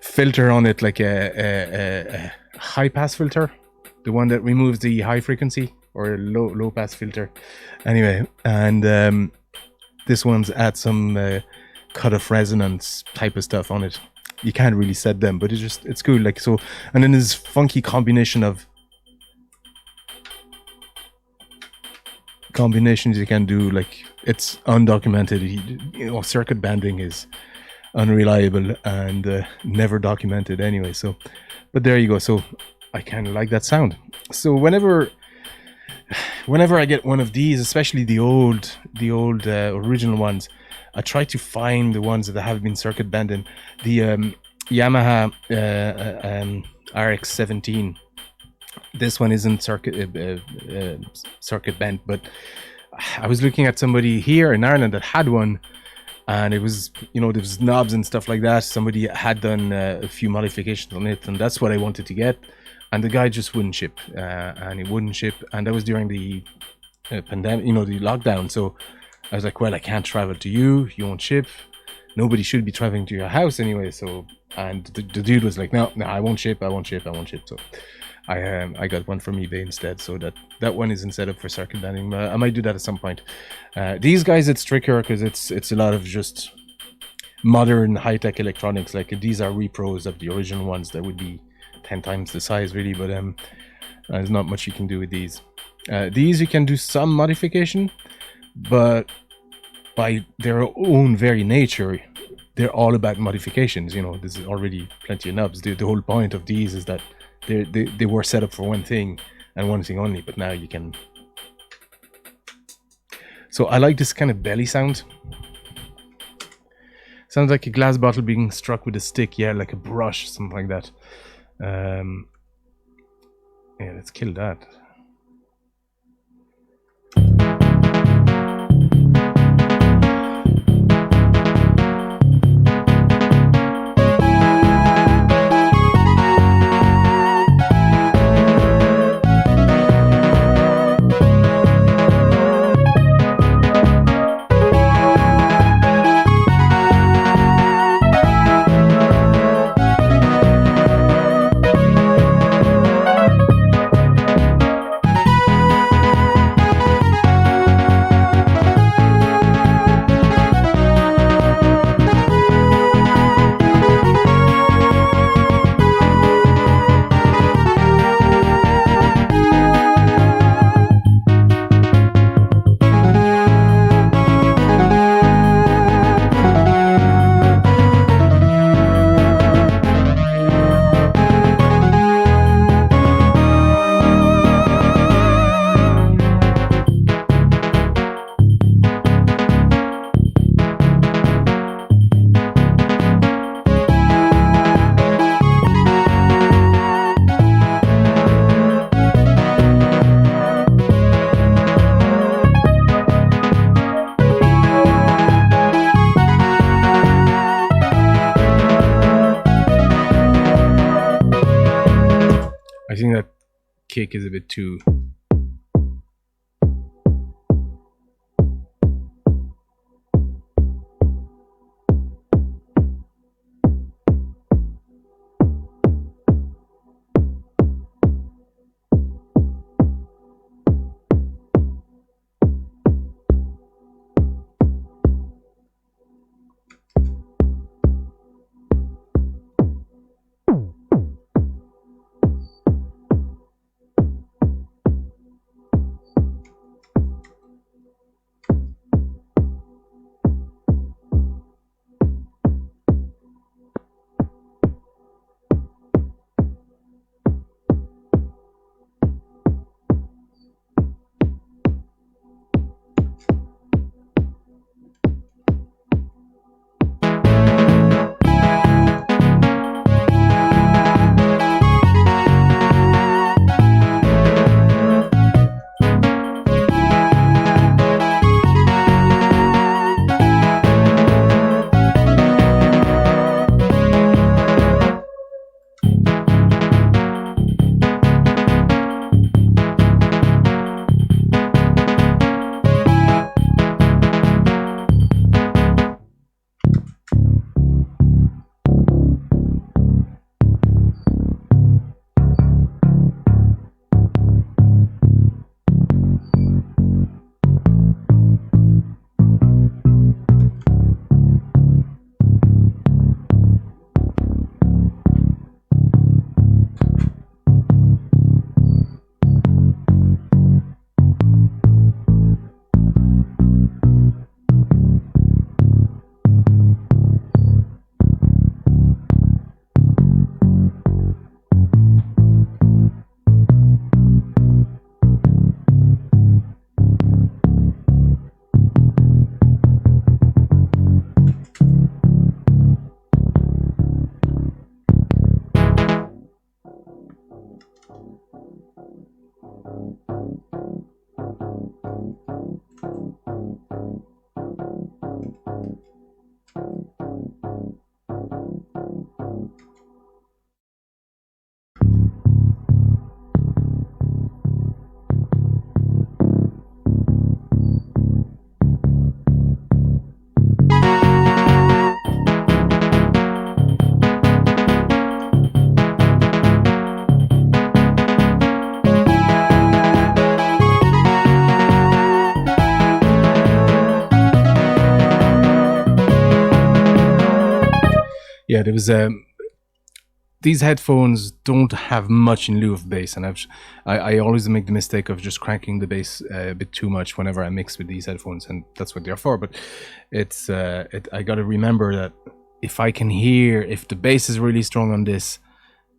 filter on it, like a high pass filter, the one that removes the high frequency, or a low pass filter. Anyway, and this one's adds some cut of resonance type of stuff on it. You can't really set them, but it's cool. Like so, and then this funky combination of combinations you can do. Like it's undocumented. You know, circuit bending is unreliable and never documented anyway. So, but there you go. So I kind of like that sound. So whenever I get one of these, especially the old original ones, I try to find the ones that have been circuit bending. The Yamaha RX-17. This one isn't circuit bent, but I was looking at somebody here in Ireland that had one, and it was, there was knobs and stuff like that. Somebody had done a few modifications on it, and that's what I wanted to get. And the guy just wouldn't ship, and he wouldn't ship, and that was during the pandemic, the lockdown. So I was like, well, I can't travel to you. You won't ship. Nobody should be traveling to your house anyway. So, and the dude was like, no, I won't ship. So I got one from eBay instead. So that one isn't set up for circuit bending. I might do that at some point. These guys, it's trickier because it's a lot of just modern high-tech electronics. Like these are repros of the original ones that would be 10 times the size, really. But there's not much you can do with these. These you can do some modification, but by their own very nature, they're all about modifications. There's already plenty of knobs. The whole point of these is that they were set up for one thing and one thing only, but now you can. So I like this kind of belly sound. Sounds like a glass bottle being struck with a stick, yeah, like a brush, something like that. Yeah, let's kill that. I think that kick is a bit too. Yeah, there was these headphones don't have much in lieu of bass, and I always make the mistake of just cranking the bass a bit too much whenever I mix with these headphones, and that's what they're for. But it's I got to remember that if I can hear, if the bass is really strong on this,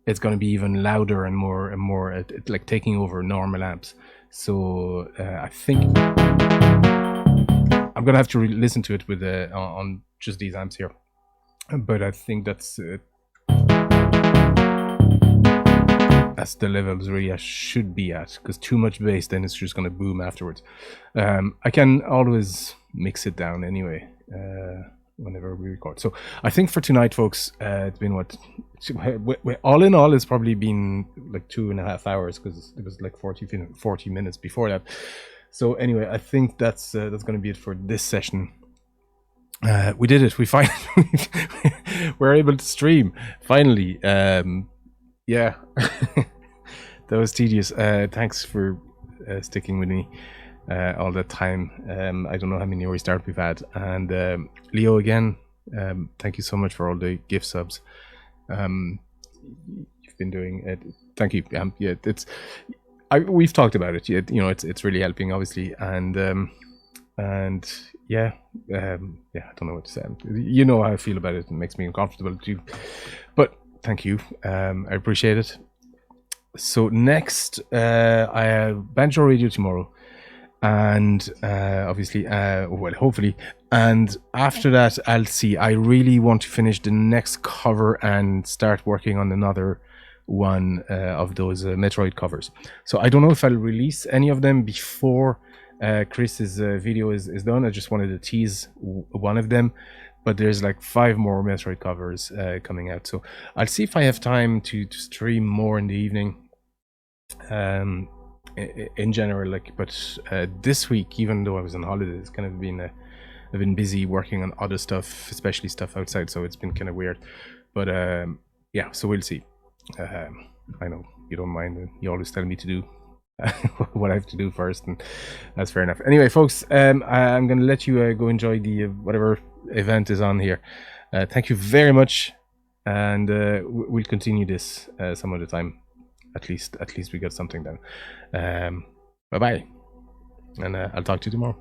it's going to be even louder and more like taking over normal amps. So I think I'm gonna have to listen to it with on just these amps here. But I think that's the levels really I should be at, because too much bass, then it's just gonna boom afterwards. I can always mix it down anyway whenever we record. So I think for tonight, folks, it's been what, all in all, it's probably been like 2.5 hours, because it was like 40 minutes before that. So anyway, I think that's going to be it for this session. We did it. We finally we're able to stream finally. Yeah, that was tedious. Thanks for sticking with me all that time. I don't know how many restarts we've had. And Leo, again, thank you so much for all the gift subs. You've been doing it. Thank you. Yeah, we've talked about it. You know, it's really helping, obviously, and yeah, I don't know what to say. You know how I feel about it. It makes me uncomfortable too, but thank you. I appreciate it. So next, I have Banjo Radio tomorrow, and obviously, well, hopefully, and after that, I'll see. I really want to finish the next cover and start working on another one of those Metroid covers. So I don't know if I'll release any of them before Chris's video is done. I just wanted to tease one of them, but there's like 5 more Metroid covers coming out. So I'll see if I have time to stream more in the evening. In general, like, but this week, even though I was on holiday, it's kind of been I've been busy working on other stuff, especially stuff outside, so it's been kind of weird. But yeah, so we'll see. I know you don't mind, you always tell me to do what I have to do first, and that's fair enough. Anyway, folks, I'm gonna let you go enjoy the whatever event is on here. Thank you very much, and we'll continue this some other time. At least we got something done. Bye bye, and I'll talk to you tomorrow.